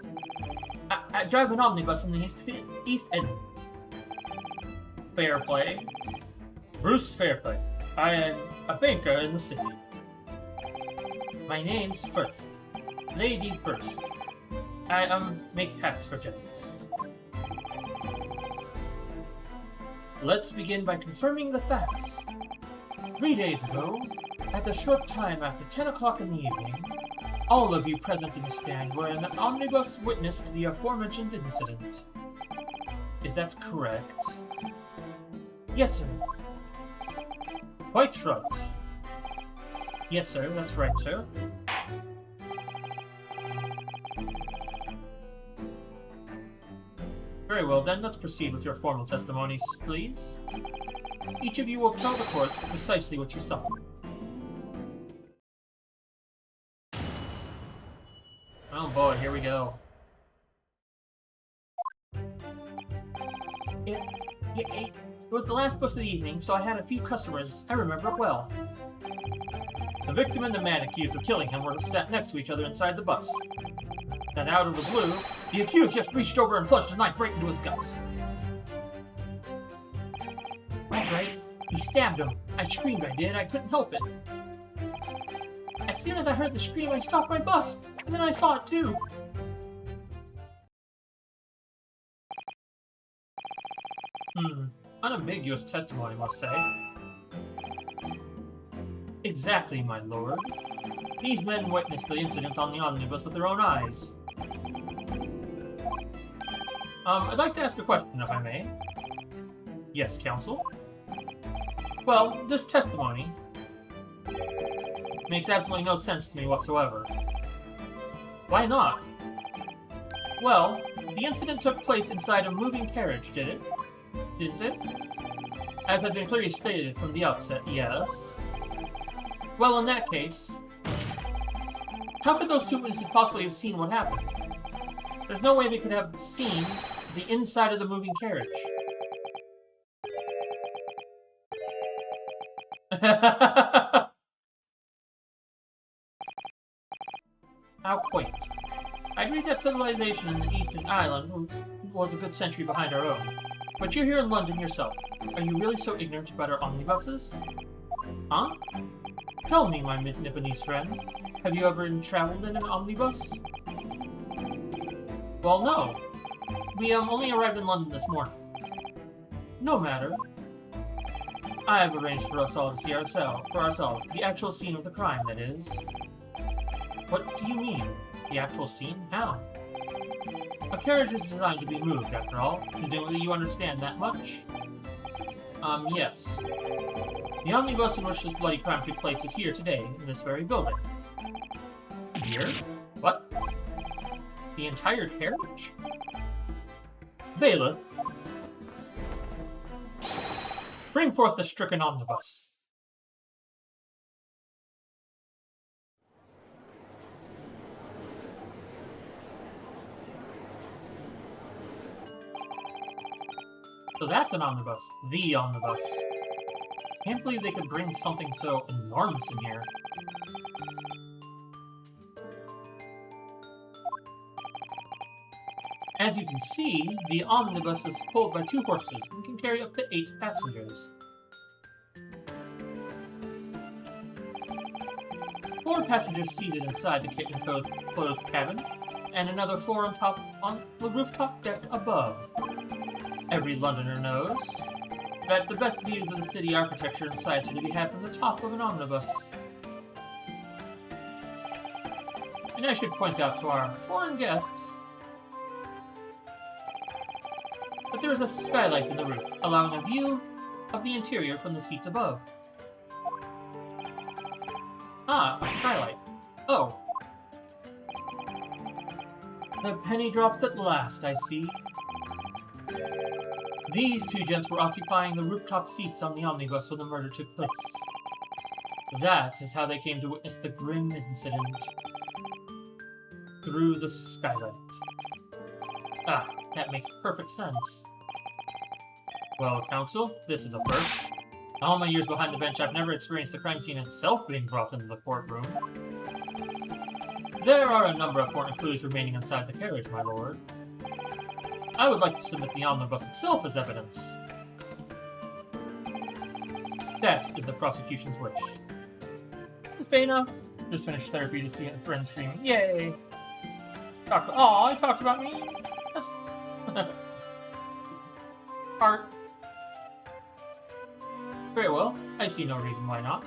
I drive an omnibus in the East End. Fairplay. Bruce Fairplay. I am a banker in the city. My name's First. Lady First. I make hats for gents. Let's begin by confirming the facts. 3 days ago, at a short time after 10 o'clock in the evening, all of you present in the stand were in an omnibus witness to the aforementioned incident. Is that correct? Yes, sir. Quite right. Yes, sir, that's right, sir. Very well then, let's proceed with your formal testimonies, please. Each of you will tell the court precisely what you saw. Oh boy, here we go. It was the last bus of the evening, so I had a few customers. I remember it well. The victim and the man accused of killing him were sat next to each other inside the bus. Then out of the blue, the accused just reached over and plunged a knife right into his guts. That's right, he stabbed him. I screamed, I did. I couldn't help it. As soon as I heard the scream, I stopped my bus, and then I saw it too. Unambiguous testimony, I must say. Exactly, my lord. These men witnessed the incident on the omnibus with their own eyes. I'd like to ask a question, if I may. Yes, counsel? Well, this testimony makes absolutely no sense to me whatsoever. Why not? Well, The incident took place inside a moving carriage, did it? Didn't it? As has been clearly stated from the outset, yes. Well, in that case, how could those two witnesses possibly have seen what happened? There's no way they could have seen the inside of the moving carriage. How quaint. I agree that civilization in the Eastern Island was a good century behind our own. But you're here in London yourself. Are you really so ignorant about our omnibuses? Huh? Tell me, my Nipponese friend, have you ever traveled in an omnibus? Well, no. We only arrived in London this morning. No matter. I have arranged for us all to see for ourselves the actual scene of the crime, that is. What do you mean? The actual scene? How? A carriage is designed to be moved, after all. Presumably you understand that much? Yes. The omnibus in which this bloody crime took place is here today, in this very building. Here? What? The entire carriage? Bailiff, bring forth the stricken omnibus. So that's an omnibus. The omnibus. Can't believe they could bring something so enormous in here. As you can see, the omnibus is pulled by 2 horses and can carry up to 8 passengers. 4 passengers seated inside the enclosed cabin, and another 4 on the rooftop deck above. Every Londoner knows that the best views of the city architecture and sights are to be had from the top of an omnibus. And I should point out to our foreign guests that there is a skylight in the roof, allowing a view of the interior from the seats above. Ah, a skylight. Oh. The penny dropped at last, I see. These 2 gents were occupying the rooftop seats on the omnibus when the murder took place. That is how they came to witness the grim incident. Through the skylight. Ah, that makes perfect sense. Well, counsel, this is a first. In all my years behind the bench, I've never experienced the crime scene itself being brought into the courtroom. There are a number of important clues remaining inside the carriage, my lord. I would like to submit the omnibus itself as evidence. That is the prosecution's wish. Fana, just finished therapy to see a friend streaming. Yay! Aw, he talked about me? That's... Art. Very well, I see no reason why not.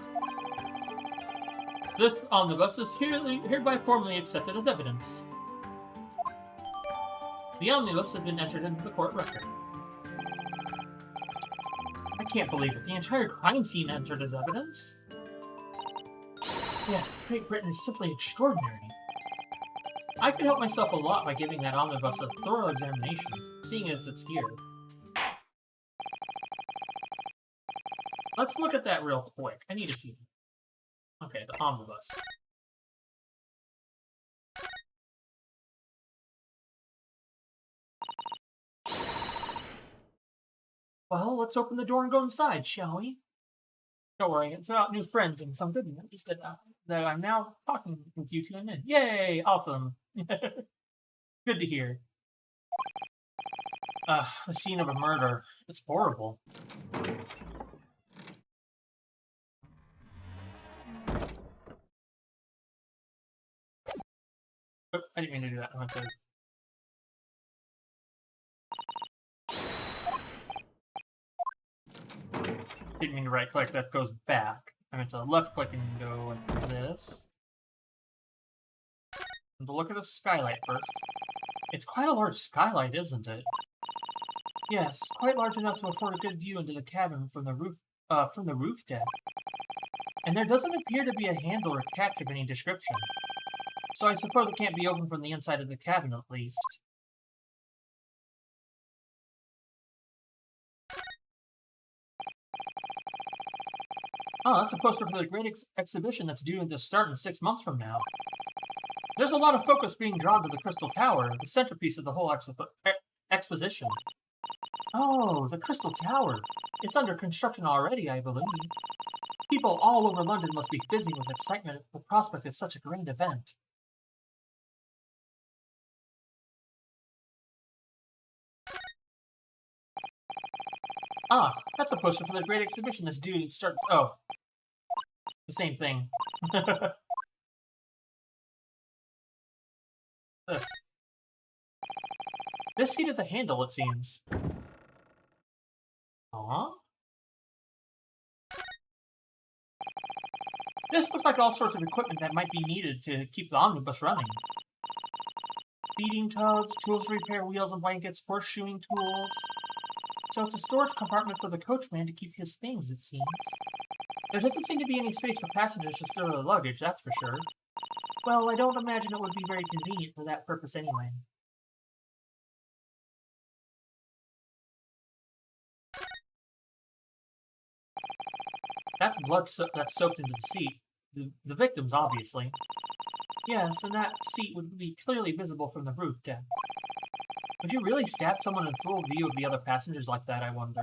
This omnibus is hereby formally accepted as evidence. The omnibus has been entered into the court record. I can't believe it. The entire crime scene entered as evidence? Yes, Great Britain is simply extraordinary. I could help myself a lot by giving that omnibus a thorough examination, seeing as it's here. Let's look at that real quick. I need to see. Okay, the omnibus. Well, let's open the door and go inside, shall we? Don't worry, it's about new friends and some good news that I'm now talking with you two in. Yay! Awesome. Good to hear. The scene of a murder. It's horrible. Oh, I didn't mean to do that. I meant to... Didn't mean to right click, that goes back. I meant to left click and go like this. And to look at the skylight first. It's quite a large skylight, isn't it? Yes, quite large enough to afford a good view into the cabin from the roof deck. And there doesn't appear to be a handle or catch of any description. So I suppose it can't be opened from the inside of the cabin, at least. Oh, that's a poster for the Great Exhibition that's due to start in 6 months from now. There's a lot of focus being drawn to the Crystal Tower, the centerpiece of the whole exposition. Oh, the Crystal Tower. It's under construction already, I believe. People all over London must be fizzing with excitement at the prospect of such a grand event. Ah, that's a poster for the Great Exhibition that's due to start. Oh, the same thing. This. This seat has a handle, it seems. Aww. This looks like all sorts of equipment that might be needed to keep the omnibus running. Feeding tubs, tools to repair wheels and blankets, horseshoeing tools. So it's a storage compartment for the coachman to keep his things, it seems. There doesn't seem to be any space for passengers to store their luggage, that's for sure. Well, I don't imagine it would be very convenient for that purpose anyway. That's blood that's soaked into the seat. The victim's, obviously. Yes, and that seat would be clearly visible from the roof deck. Would you really stab someone in full view of the other passengers like that, I wonder?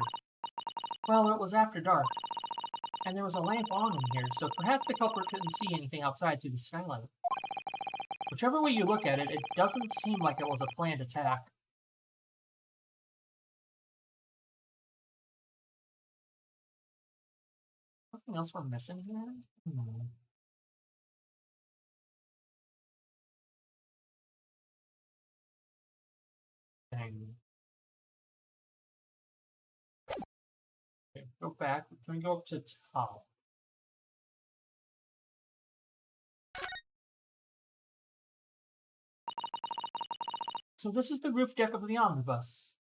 Well, it was after dark, and there was a lamp on in here, so perhaps the culprit couldn't see anything outside through the skylight. Whichever way you look at it, it doesn't seem like it was a planned attack. Something else we're missing here? Dang. Okay, go back. We're going to go up to top. So this is the roof deck of the omnibus.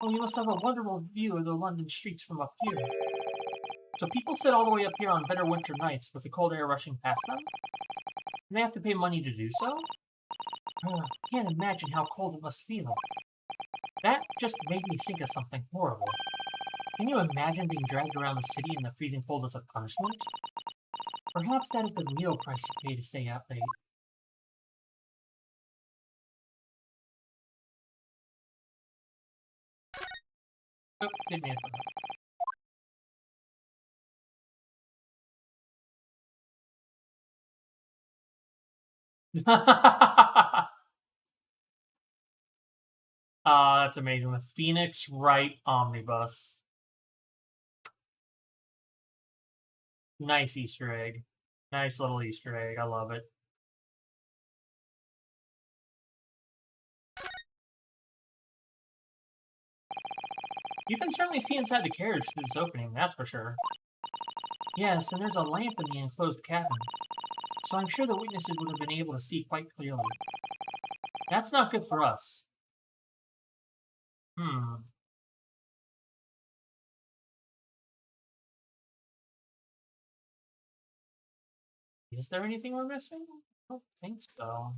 Well, you must have a wonderful view of the London streets from up here. So people sit all the way up here on better winter nights with the cold air rushing past them? And they have to pay money to do so? Can't imagine how cold it must feel. That just made me think of something horrible. Can you imagine being dragged around the city in the freezing cold as a punishment? Perhaps that is the real price you pay to stay out late. Oh, didn't answer that. That's amazing. The Phoenix Wright Omnibus. Nice Easter egg. Nice little Easter egg. I love it. You can certainly see inside the carriage through this opening, that's for sure. Yes, and there's a lamp in the enclosed cabin, so I'm sure the witnesses would have been able to see quite clearly. That's not good for us. Is there anything we're missing? I don't think so.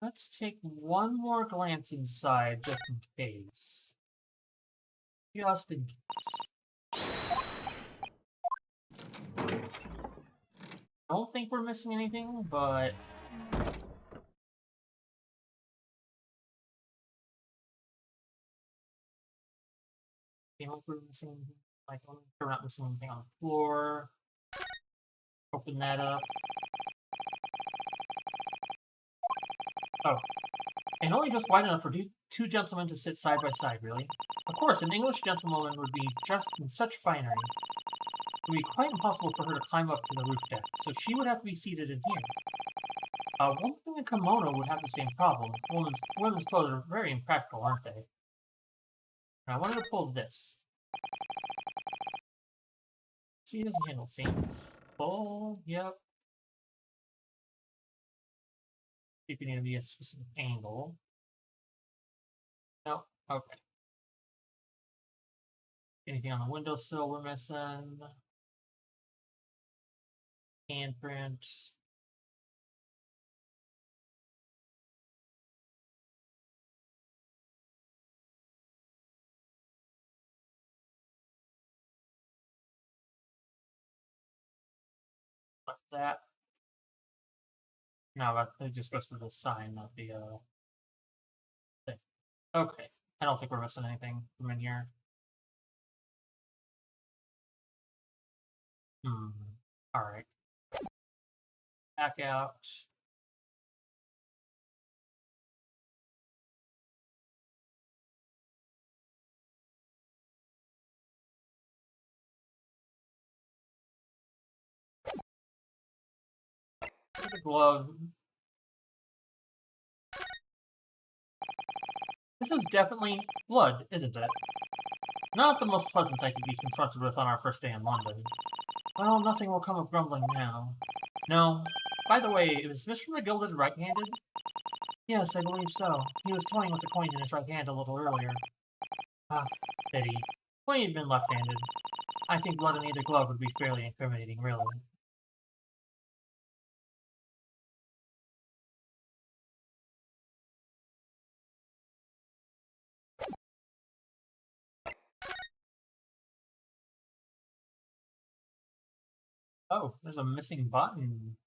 Let's take one more glance inside, just in case. Just in case. I don't think we're missing anything, but... I don't think we're missing anything. Like, we're not missing anything on the floor. Open that up. Oh. And only just wide enough for two gentlemen to sit side by side, really. Of course, an English gentlewoman would be dressed in such finery. It would be quite impossible for her to climb up to the roof deck, so she would have to be seated in here. A woman in a kimono would have the same problem. Women's clothes are very impractical, aren't they? Now, I wanted to pull this. See, it doesn't handle seams. Pull, yep. See if you need to be a specific angle. No, okay. Anything on the windowsill we're missing? Handprint. that. No, it just goes to the sign, not the thing. Okay. I don't think we're missing anything from in here. Alright. Back out. The glove. This is definitely blood, isn't it? Not the most pleasant sight to be confronted with on our first day in London. Well, nothing will come of grumbling now. No. By the way, is Mr. McGilded right-handed? Yes, I believe so. He was toying with a coin in his right hand a little earlier. Ah, pity. Well, he'd been left-handed. I think blood in either glove would be fairly incriminating, really. Oh, there's a missing button.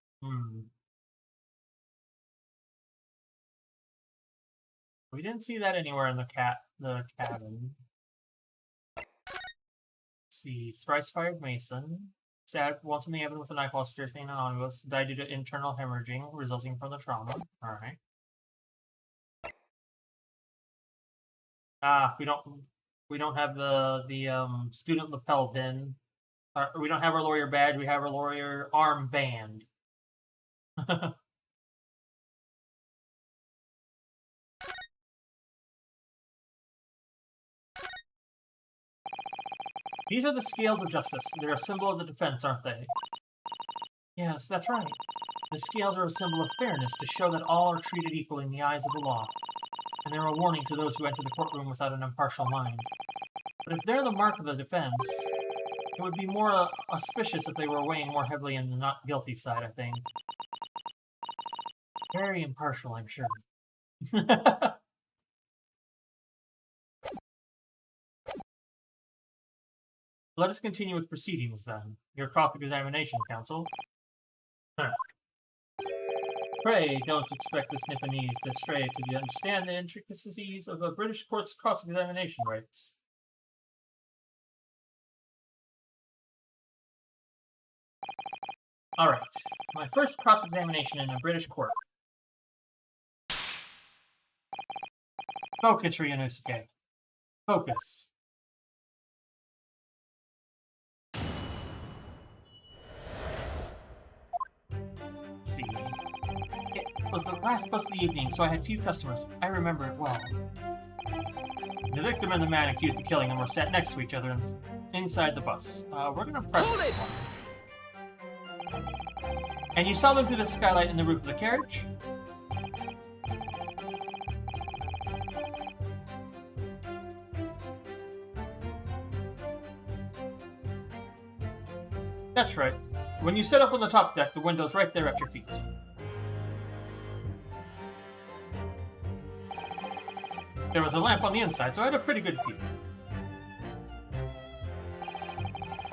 We didn't see that anywhere in the cabin. Let's see, thrice fired mason. Stabbed once in the abdomen with a knife while stripping an omnibus. Died due to internal hemorrhaging resulting from the trauma. Alright. Ah, we don't have the student lapel pin. We don't have our lawyer badge, we have our lawyer armband. These are the scales of justice. They're a symbol of the defense, aren't they? Yes, that's right. The scales are a symbol of fairness to show that all are treated equally in the eyes of the law. And they're a warning to those who enter the courtroom without an impartial mind. But if they're the mark of the defense, it would be more auspicious if they were weighing more heavily in the not guilty side, I think. Very impartial, I'm sure. Let us continue with proceedings, then. Your cross-examination, counsel. Pray, don't expect this Nipponese to stray to understand the intricacies of a British court's cross-examination rights. Alright, my first cross-examination in a British court. Focus, Ryunosuke. Focus. Let's see. It was the last bus of the evening, so I had few customers. I remember it well. The victim and the man accused of killing him were sat next to each other inside the bus. We're gonna press this one. And you saw them through the skylight in the roof of the carriage? That's right. When you set up on the top deck, the window's right there at your feet. There was a lamp on the inside, so I had a pretty good view.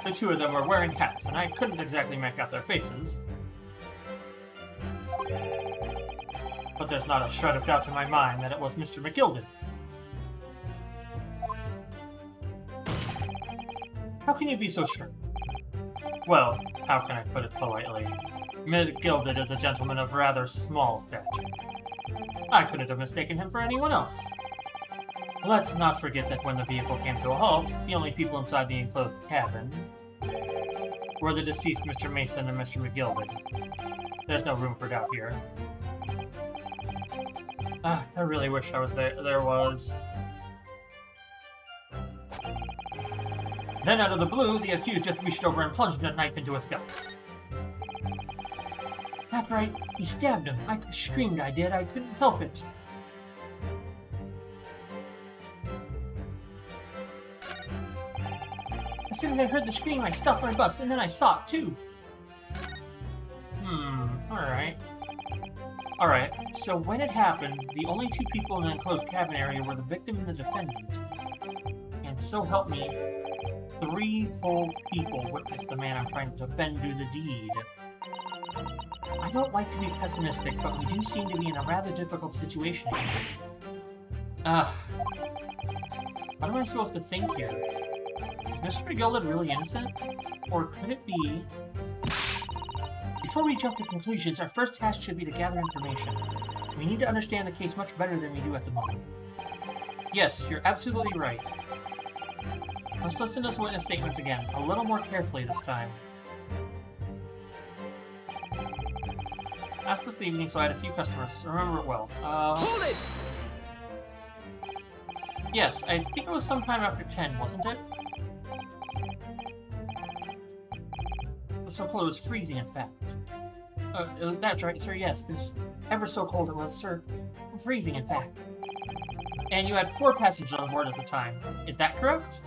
The two of them were wearing hats, and I couldn't exactly make out their faces. But there's not a shred of doubt in my mind that it was Mr. McGilded. How can you be so sure? Well, how can I put it politely? McGilded is a gentleman of rather small stature. I couldn't have mistaken him for anyone else. Let's not forget that when the vehicle came to a halt, the only people inside the enclosed cabin were the deceased Mr. Mason and Mr. McGilded. There's no room for doubt here. I really wish I was there was. Then out of the blue, the accused just reached over and plunged a knife into his guts. That's right, he stabbed him. I screamed, I did. I couldn't help it. As soon as I heard the scream, I stopped my bus, and then I saw it, too. Alright. Alright, so when it happened, the only two people in the enclosed cabin area were the victim and the defendant. And so help me, 3 whole people witnessed the man I'm trying to defend do the deed. I don't like to be pessimistic, but we do seem to be in a rather difficult situation. What am I supposed to think here? Is Mr. Gilded really innocent? Or could it be... Before we jump to conclusions, our first task should be to gather information. We need to understand the case much better than we do at the moment. Yes, you're absolutely right. Let's listen to his witness statements again, a little more carefully this time. Last this evening, so I had a few customers. I remember it well. Hold it! Yes, I think it was sometime after 10, wasn't it? The so cold, it was freezing, in fact. It was that, right, sir? Yes, it's ever so cold it was, sir. Freezing, in fact. And you had 4 passengers on board at the time. Is that correct?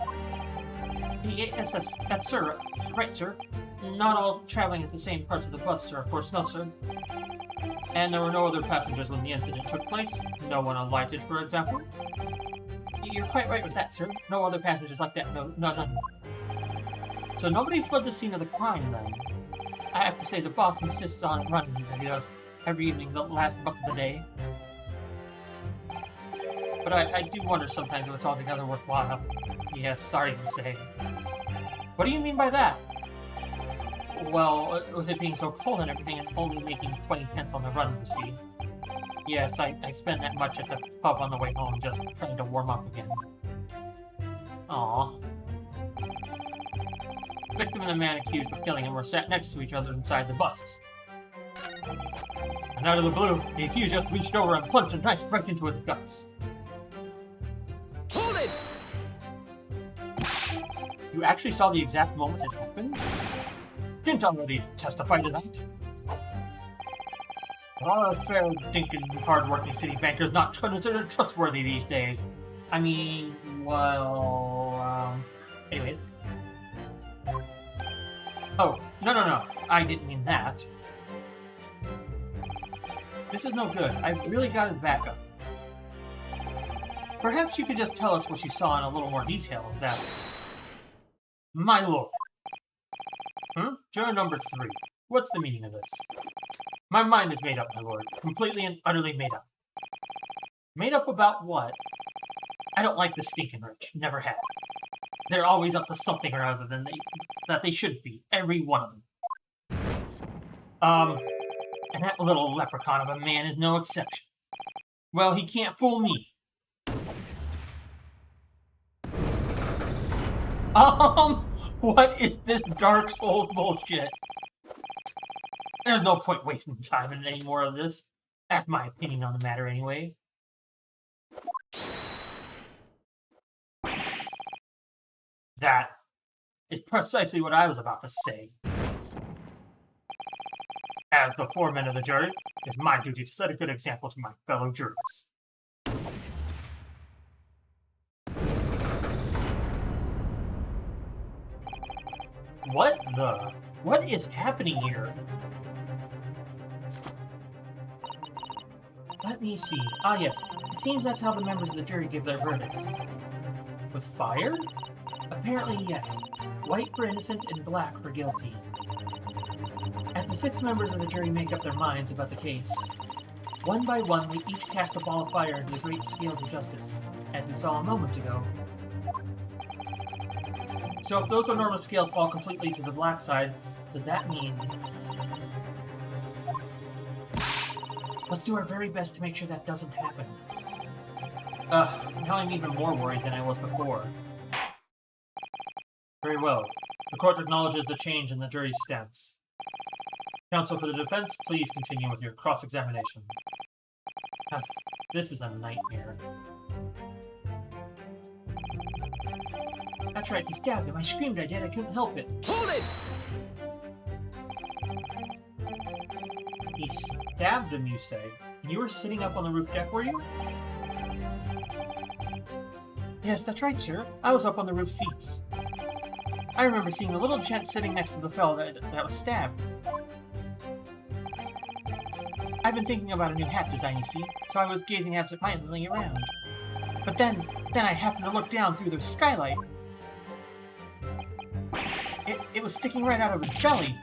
Yes, that's sir. Right, sir. Not all traveling at the same parts of the bus, sir. Of course, no, sir. And there were no other passengers when the incident took place? No one alighted, for example? You're quite right with that, sir. No other passengers like that. No, none. So nobody fled the scene of the crime, then? I have to say, the boss insists on running, he does, every evening, the last bus of the day. But I do wonder sometimes if it's altogether worthwhile. Yes, sorry to say. What do you mean by that? Well, with it being so cold and everything, and only making 20 pence on the run, you see. Yes, I spend that much at the pub on the way home, just trying to warm up again. Aww. The victim and the man accused of killing him were sat next to each other inside the bus. And out of the blue, the accused just reached over and plunged a knife right into his guts. Hold it! You actually saw the exact moment it happened? Didn't already testify to that? Our fair, dinkin', hard-working city banker's not considered trustworthy these days. I mean, well, anyways. Oh, no. I didn't mean that. This is no good. I've really got his back up. Perhaps you could just tell us what you saw in a little more detail, if that's... My lord. Juror number 3. What's the meaning of this? My mind is made up, my lord. Completely and utterly made up. Made up about what? I don't like the stinking rich. Never have. They're always up to something or other that they should be. Every one of them. And that little leprechaun of a man is no exception. Well, he can't fool me. What is this Dark Souls bullshit? There's no point wasting time in any more of this. That's my opinion on the matter anyway. That is precisely what I was about to say. As the foreman of the jury, it's my duty to set a good example to my fellow jurors. What is happening here? Let me see. Ah, yes. It seems that's how the members of the jury give their verdicts. With fire? Apparently, yes. White for innocent and black for guilty. As the 6 members of the jury make up their minds about the case, one by one they each cast a ball of fire into the great scales of justice, as we saw a moment ago. So if those enormous scales fall completely to the black side, does that mean... Let's do our very best to make sure that doesn't happen. Now I'm even more worried than I was before. Very well. The court acknowledges the change in the jury's stance. Counsel for the defense, please continue with your cross-examination. This is a nightmare. That's right, he stabbed him. I screamed, I did. I couldn't help it. Hold it! He stabbed him, you say? And you were sitting up on the roof deck, were you? Yes, that's right, sir. I was up on the roof seats. I remember seeing a little gent sitting next to the fellow that was stabbed. I've been thinking about a new hat design, you see, so I was gazing absent-mindedly around. But then I happened to look down through the skylight. It was sticking right out of his belly.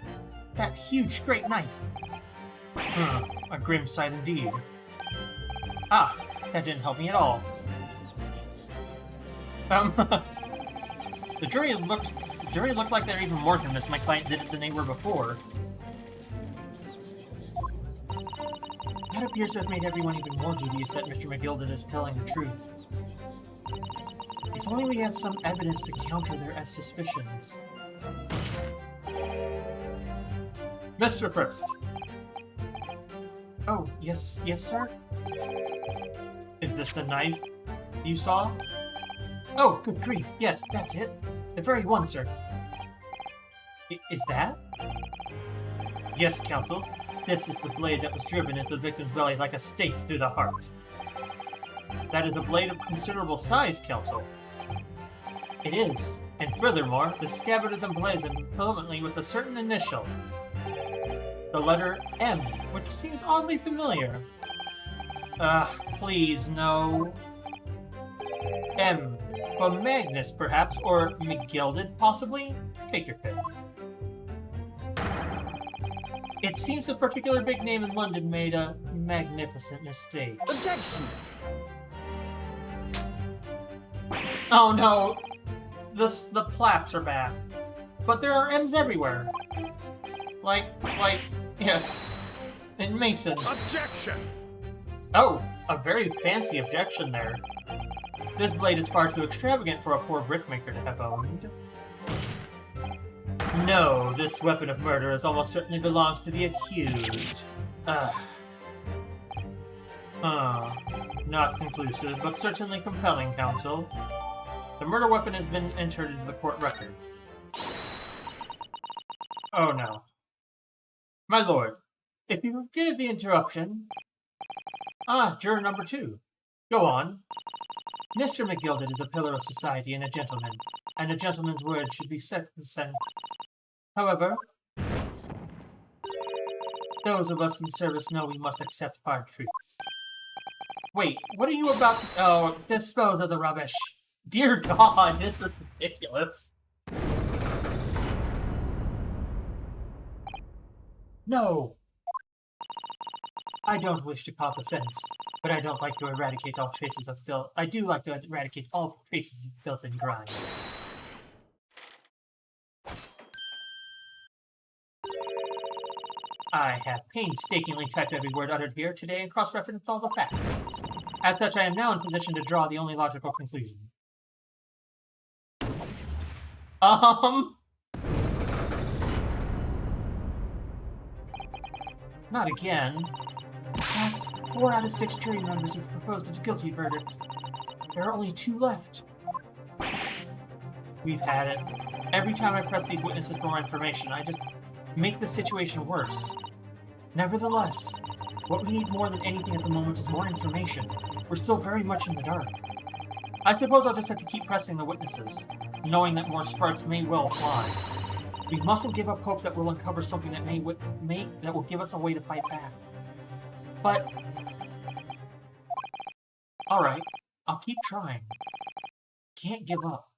That huge, great knife. A grim sight indeed. Ah, that didn't help me at all. The jury looked like they're even more convinced my client did it than they were before. That appears to have made everyone even more dubious that Mr. McGilded is telling the truth. If only we had some evidence to counter their suspicions. Mr. First. Oh, yes, sir? Is this the knife you saw? Oh, good grief, yes, that's it. The very one, sir. Is that? Yes, counsel. This is the blade that was driven into the victim's belly like a stake through the heart. That is a blade of considerable size, counsel. It is, and furthermore, the scabbard is emblazoned permanently with a certain initial. The letter M, which seems oddly familiar. Please, no. M. For Magnus, perhaps, or McGilded, possibly? Take your pick. It seems this particular big name in London made a magnificent mistake. Objection! Oh no! The plaques are back. But there are M's everywhere. Yes. In Mason. Objection! Oh, a very fancy objection there. This blade is far too extravagant for a poor brickmaker to have owned. No, this weapon of murder almost certainly belongs to the accused. Not conclusive, but certainly compelling, counsel. The murder weapon has been entered into the court record. Oh no. My lord, if you forgive the interruption... juror number 2. Go on. Mr. McGilded is a pillar of society and a gentleman's word should be sent. However, those of us in service know we must accept hard truths. Wait, what are you about to... Oh, dispose of the rubbish. Dear God, this is ridiculous. No! I don't wish to cause offense, but I don't like to eradicate all traces of filth. I do like to eradicate all traces of filth and grime. I have painstakingly typed every word uttered here today and cross-referenced all the facts. As such, I am now in position to draw the only logical conclusion. Not again. That's 4 out of 6 jury members who've proposed a guilty verdict. There are only 2 left. We've had it. Every time I press these witnesses for more information, I just make the situation worse. Nevertheless, what we need more than anything at the moment is more information. We're still very much in the dark. I suppose I'll just have to keep pressing the witnesses, knowing that more sparks may well fly. We mustn't give up hope that we'll uncover something that that will give us a way to fight back. But... Alright, I'll keep trying. Can't give up.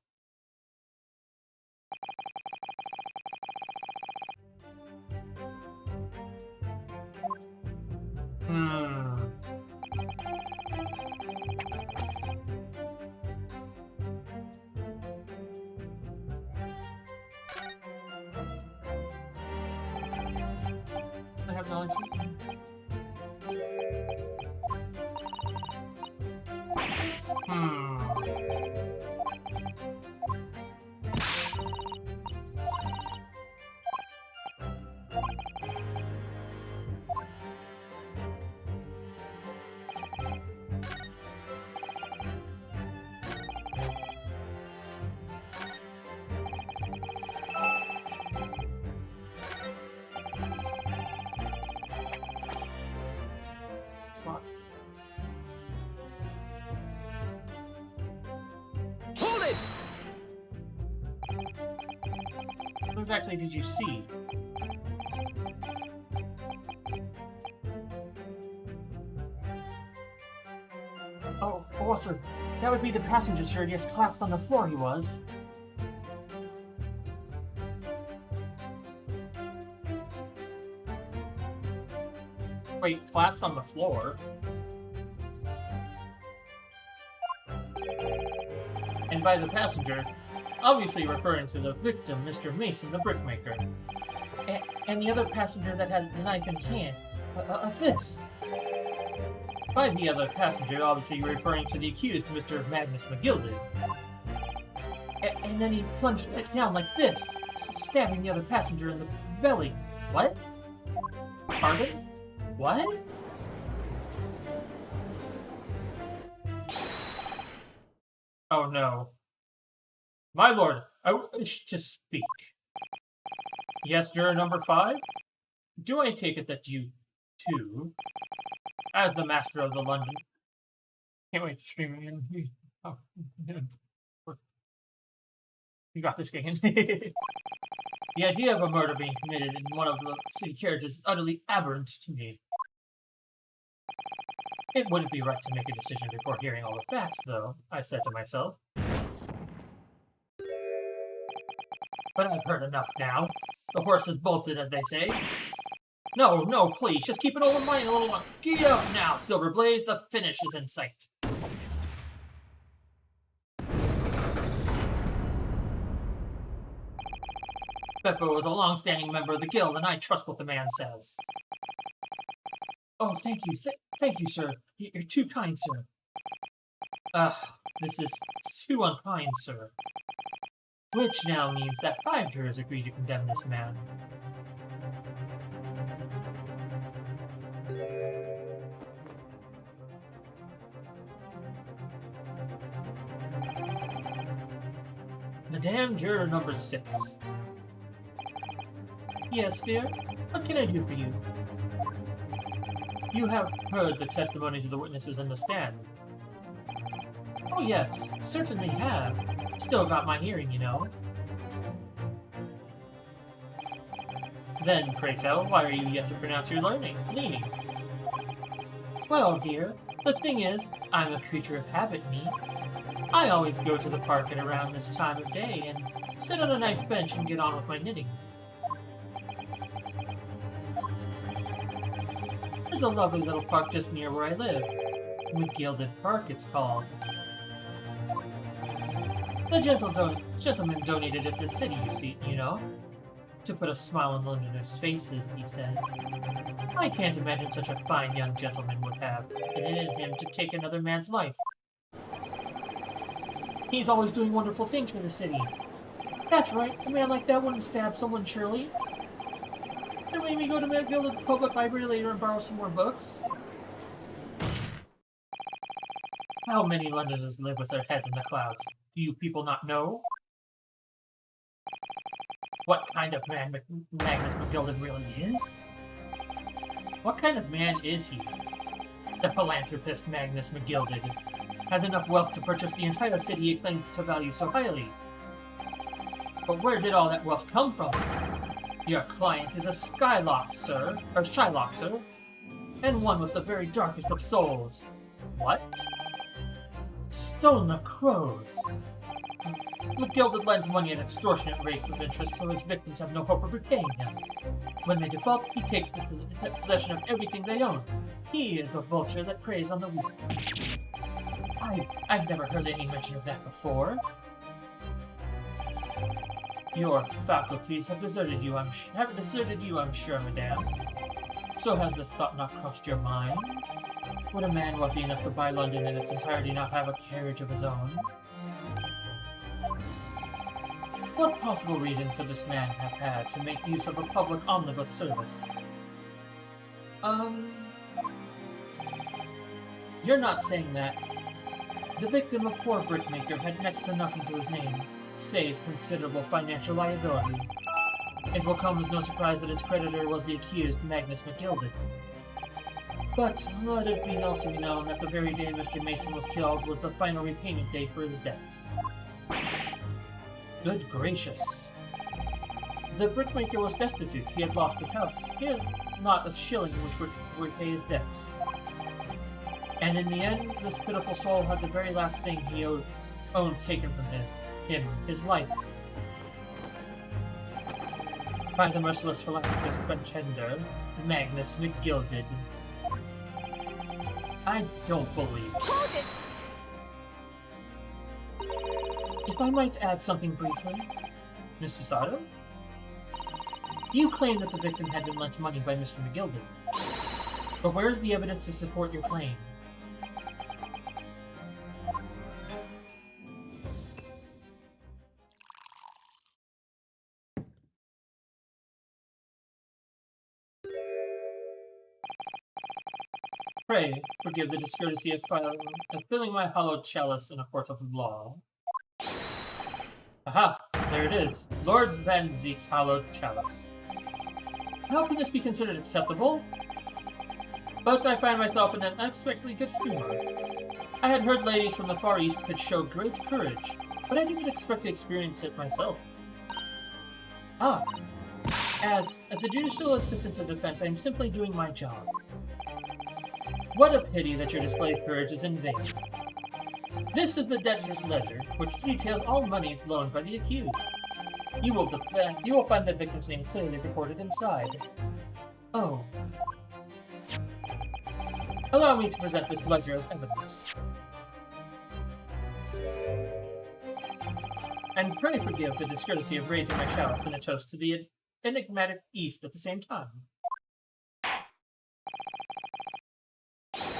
I have knowledge. Hold it! What exactly did you see? Oh, officer, that would be the passenger, sir. Yes, collapsed on the floor he was. Wait, collapsed on the floor? And by the passenger, obviously referring to the victim, Mr. Mason, the brickmaker. And the other passenger that had the knife in his hand. This. By the other passenger, obviously referring to the accused, Mr. Magnus McGilded. And then he plunged it down like this, stabbing the other passenger in the belly. What? Pardon? What? Oh no. My lord, I wish to speak. Yes, juror number 5? Do I take it that you, too, as the master of the London... Can't wait to scream again. Oh, you got this, Gagan. The idea of a murder being committed in one of the city carriages is utterly aberrant to me. It wouldn't be right to make a decision before hearing all the facts, though, I said to myself. But I've heard enough now. The horse has bolted, as they say. No, please, just keep an open mind a little while. Get up now, Silver Blaze, the finish is in sight. Beppo is a long-standing member of the guild, and I trust what the man says. Oh, thank you. Thank you, sir. You're too kind, sir. This is too unkind, sir. Which now means that 5 jurors agree to condemn this man. Madame Juror number 6. Yes, dear? What can I do for you? You have heard the testimonies of the witnesses in the stand. Oh yes, certainly have. Still got my hearing, you know. Then, pray tell, why are you yet to pronounce your leaning? Well, dear, the thing is, I'm a creature of habit, me. I always go to the park at around this time of day and sit on a nice bench and get on with my knitting. There's a lovely little park just near where I live. Gilded Park, it's called. The gentleman donated it to the city, you know. To put a smile on Londoners' faces, he said. I can't imagine such a fine young gentleman would have it in him to take another man's life. He's always doing wonderful things for the city. That's right, a man like that wouldn't stab someone, surely. Then maybe we go to the Gilded Public Library later and borrow some more books? How many Londoners live with their heads in the clouds? Do you people not know? What kind of man Magnus McGilded really is? What kind of man is he? The philanthropist Magnus McGilded has enough wealth to purchase the entire city he claims to value so highly. But where did all that wealth come from? Your client is a Shylock, sir, and one with the very darkest of souls. What? Stone the crows! McGilded lends money at extortionate rates of interest, so his victims have no hope of repaying him. When they default, he takes possession of everything they own. He is a vulture that preys on the weak. I've never heard any mention of that before. Your faculties have deserted you, I'm sure, madame. So has this thought not crossed your mind? Would a man wealthy enough to buy London in its entirety not have a carriage of his own? What possible reason could this man have had to make use of a public omnibus service? You're not saying that. The victim of poor brickmaker had next to nothing to his name, save considerable financial liability. It will come as no surprise that his creditor was the accused Magnus McGilded. But let it be also known that the very day Mr. Mason was killed was the final repayment date for his debts. Good gracious. The brickmaker was destitute. He had lost his house. He had not a shilling which would repay his debts. And in the end, this pitiful soul had the very last thing he owned taken from his life. By the merciless philanthropist pretender, Magnus McGilded. I don't believe it. Hold it! If I might add something briefly, Mr. Sato? You claim that the victim had been lent money by Mr. McGilded. But where's the evidence to support your claim? Pray, forgive the discourtesy of filling my hallowed chalice in a court of law. Aha! There it is. Lord Van Zeek's hallowed chalice. How can this be considered acceptable? But I find myself in an unexpectedly good humor. I had heard ladies from the Far East could show great courage, but I didn't expect to experience it myself. Ah! As a judicial assistant of defense, I am simply doing my job. What a pity that your display of courage is in vain. This is the debtor's ledger, which details all monies loaned by the accused. You will find the victim's name clearly recorded inside. Oh. Allow me to present this ledger as evidence. And pray forgive the discourtesy of raising my chalice in a toast to the enigmatic East at the same time.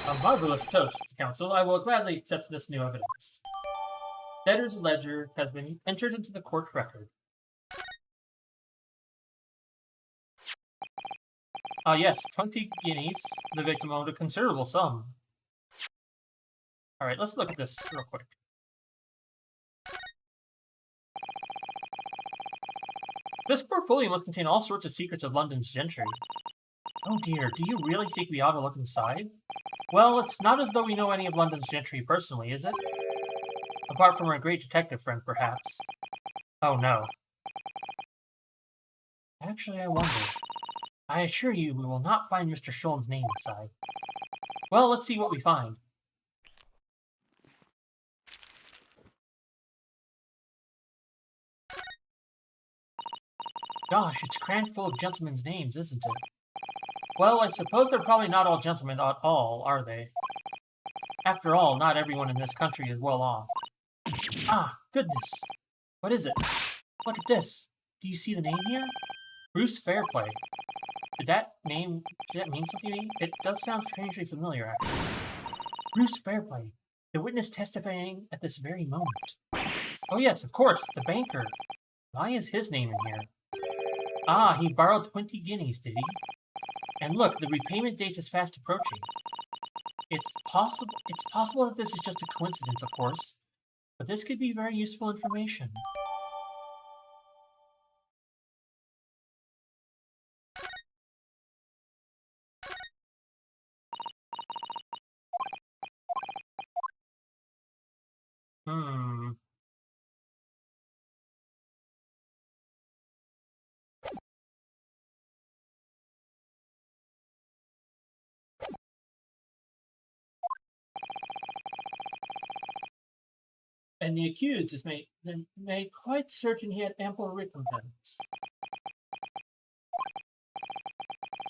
A marvelous toast, Counsel. I will gladly accept this new evidence. Debtor's ledger has been entered into the court record. Ah, yes, 20 guineas. The victim owed a considerable sum. Alright, let's look at this real quick. This portfolio must contain all sorts of secrets of London's gentry. Oh dear, do you really think we ought to look inside? Well, it's not as though we know any of London's gentry personally, is it? Apart from our great detective friend, perhaps. Oh no. Actually, I wonder. I assure you we will not find Mr. Sholm's name inside. Well, let's see what we find. Gosh, it's crammed full of gentlemen's names, isn't it? Well, I suppose they're probably not all gentlemen at all, are they? After all, not everyone in this country is well off. Ah, goodness. What is it? Look at this. Do you see the name here? Bruce Fairplay. Did that mean something to me? It does sound strangely familiar, actually. Bruce Fairplay, the witness testifying at this very moment. Oh yes, of course, the banker. Why is his name in here? Ah, he borrowed 20 guineas, did he? And look, the repayment date is fast approaching. It's possible that this is just a coincidence, of course, but this could be very useful information. And the accused is made quite certain he had ample recompense.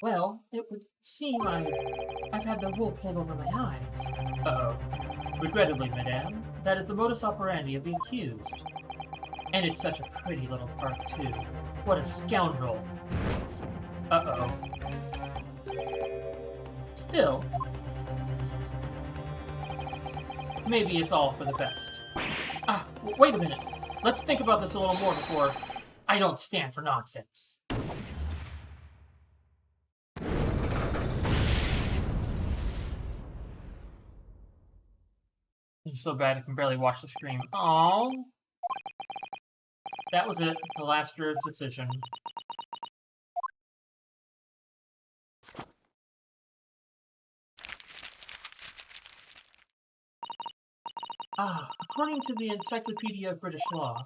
Well, it would seem I've had the wool pulled over my eyes. Uh-oh. Regrettably, madame, that is the modus operandi of the accused. And it's such a pretty little park, too. What a scoundrel. Uh-oh. Still, maybe it's all for the best. Ah, wait a minute. Let's think about this a little more before I don't stand for nonsense. It's so bad I can barely watch the stream. Aww. That was it. The last juror's decision. Ah, according to the Encyclopedia of British Law,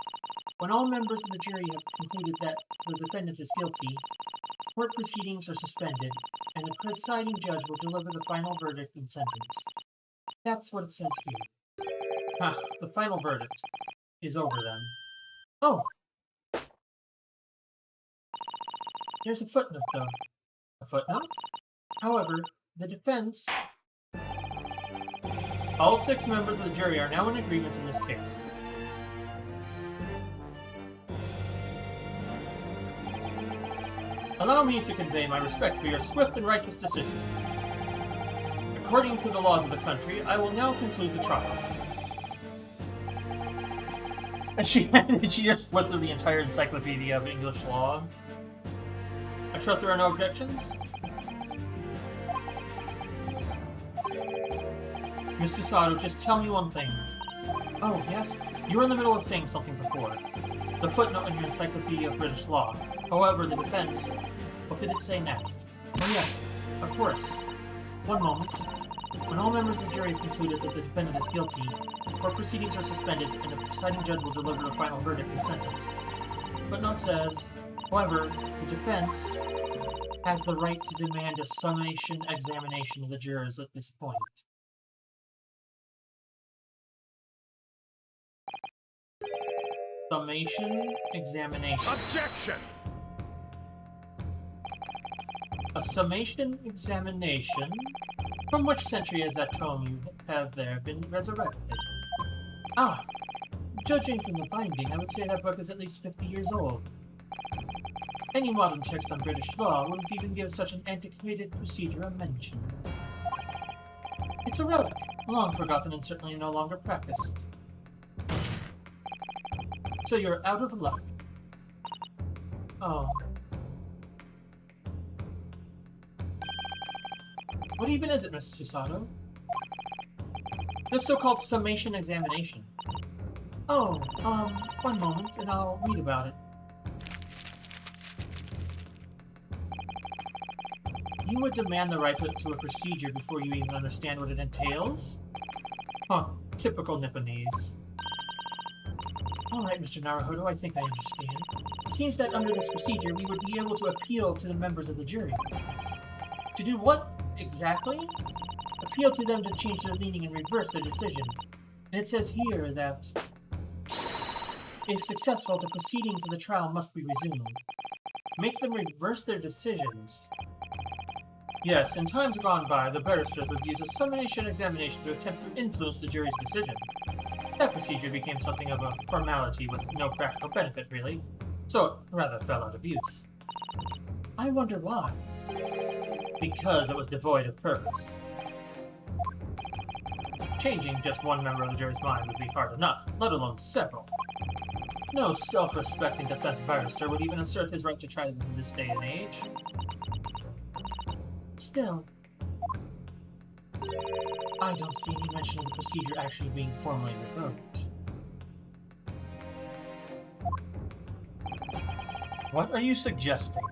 when all members of the jury have concluded that the defendant is guilty, court proceedings are suspended, and the presiding judge will deliver the final verdict and sentence. That's what it says here. Ah, the final verdict is over then. Oh! There's a footnote, though. A footnote? However, the defense All 6 members of the jury are now in agreement in this case. Allow me to convey my respect for your swift and righteous decision. According to the laws of the country, I will now conclude the trial. And she just flipped through the entire encyclopedia of English law. I trust there are no objections? Miss Susato, just tell me one thing. Oh, yes? You were in the middle of saying something before. The footnote in your Encyclopedia of British Law. However, the defense... What did it say next? Oh, yes. Of course. One moment. When all members of the jury have concluded that the defendant is guilty, court proceedings are suspended and the presiding judge will deliver a final verdict and sentence. Footnote says, however, the defense has the right to demand a summation examination of the jurors at this point. Summation examination. Objection! A summation examination? From which century has that tome you have there been resurrected? Ah, judging from the binding, I would say that book is at least 50 years old. Any modern text on British law wouldn't even give such an antiquated procedure a mention. It's a relic, long forgotten and certainly no longer practiced. So you're out of luck. Oh. What even is it, Miss Susato? This so-called summation examination. Oh, one moment, and I'll read about it. You would demand the right to a procedure before you even understand what it entails? Huh, typical Nipponese. Alright, Mr. Naruhodo, I think I understand. It seems that under this procedure, we would be able to appeal to the members of the jury. To do what, exactly? Appeal to them to change their leaning and reverse their decision. And it says here that, if successful, the proceedings of the trial must be resumed. Make them reverse their decisions. Yes, in times gone by, the barristers would use a summation examination to attempt to influence the jury's decision. That procedure became something of a formality with no practical benefit, really, so it rather fell out of use. I wonder why. Because it was devoid of purpose. Changing just one member of the jury's mind would be hard enough, let alone several. No self-respecting defense barrister would even assert his right to try this in this day and age. Still, I don't see any mention of the procedure actually being formally revoked. What are you suggesting?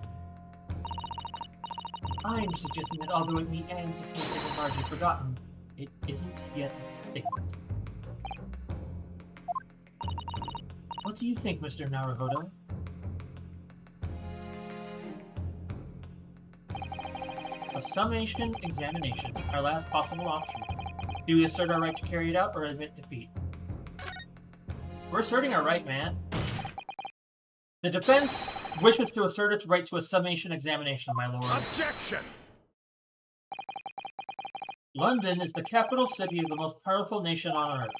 I'm suggesting that although it may be antiquated and largely forgotten, it isn't yet extinct. What do you think, Mr. Naruhodo? A summation examination, our last possible option. Do we assert our right to carry it out or admit defeat? We're asserting our right, man. The defense wishes to assert its right to a summation examination, my lord. Objection! London is the capital city of the most powerful nation on earth.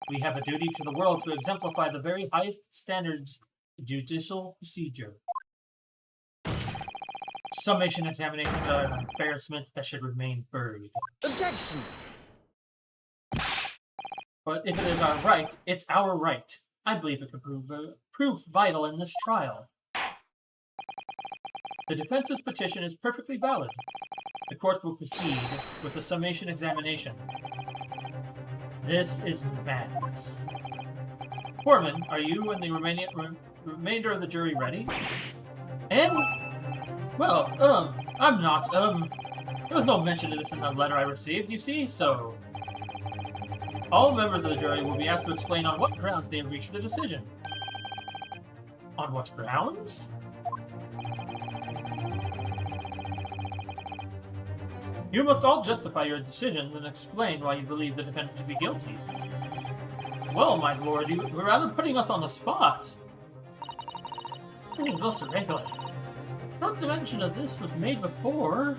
We have a duty to the world to exemplify the very highest standards of judicial procedure. Summation examinations are an embarrassment that should remain buried. Objection! But if it is our right, it's our right. I believe it could prove vital in this trial. The defense's petition is perfectly valid. The court will proceed with the summation examination. This is madness. Foreman, are you and the remainder of the jury ready? And... well, I'm not, there was no mention of this in the letter I received, you see, so... all members of the jury will be asked to explain on what grounds they have reached a decision. On what grounds? You must all justify your decisions and explain why you believe the defendant to be guilty. Well, my lord, you were rather putting us on the spot. Being most irregular. Not to mention that this was made before.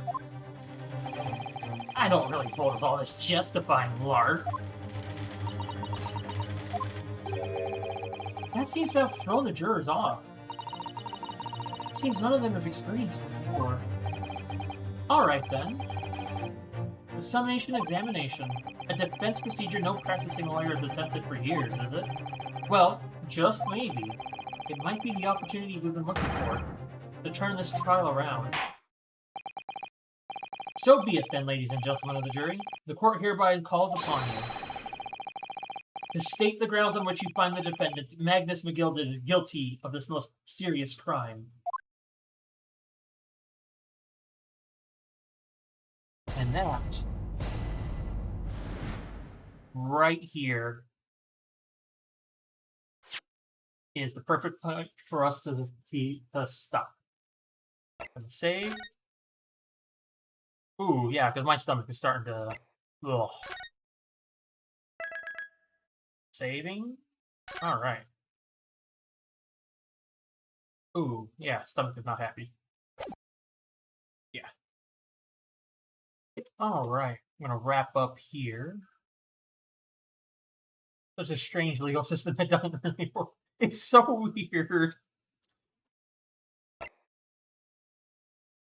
I don't really hold with all this justifying lark. That seems to have thrown the jurors off. It seems none of them have experienced this before. Alright then. The Summation Examination. A defense procedure no practicing lawyer has attempted for years, is it? Well, just maybe. It might be the opportunity we've been looking for to turn this trial around. So be it then, ladies and gentlemen of the jury. The court hereby calls upon you to state the grounds on which you find the defendant, Magnus McGilded, guilty of this most serious crime. And that, right here, is the perfect point for us to stop. And save. Ooh, yeah, because my stomach is starting to... Ugh. Saving? Alright. Ooh, yeah, stomach is not happy. Yeah. Alright, I'm gonna wrap up here. Such a strange legal system that doesn't really work. It's so weird.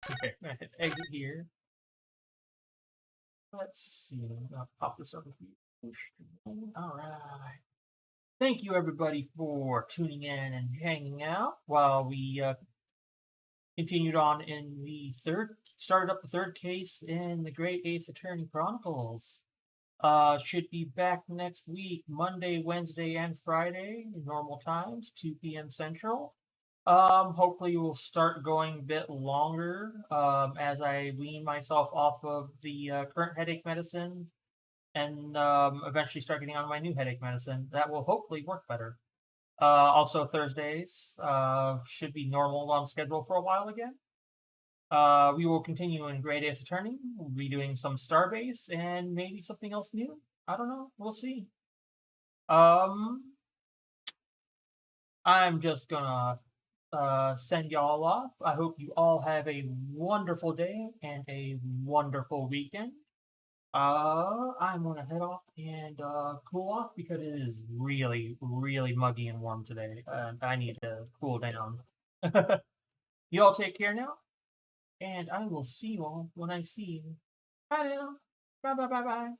Okay, I'm gonna hit exit here. Let's see. I'll pop this over here. Alright. Thank you, everybody, for tuning in and hanging out while we continued on in the started up the third case in the Great Ace Attorney Chronicles. Should be back next week, Monday, Wednesday, and Friday, normal times, 2 p.m. Central. Hopefully we'll start going a bit longer as I wean myself off of the current headache medicine and eventually start getting on my new headache medicine. That will hopefully work better. Also, Thursdays should be normal on schedule for a while again. We will continue in Great Ace Attorney. We'll be doing some Starbase and maybe something else new. I don't know. We'll see. I'm just gonna send y'all off. I hope you all have a wonderful day and a wonderful weekend. I'm gonna head off and cool off because it is really, really muggy and warm today, and I need to cool down. You all take care now, and I will see you all when I see you. Bye now. Bye bye bye bye.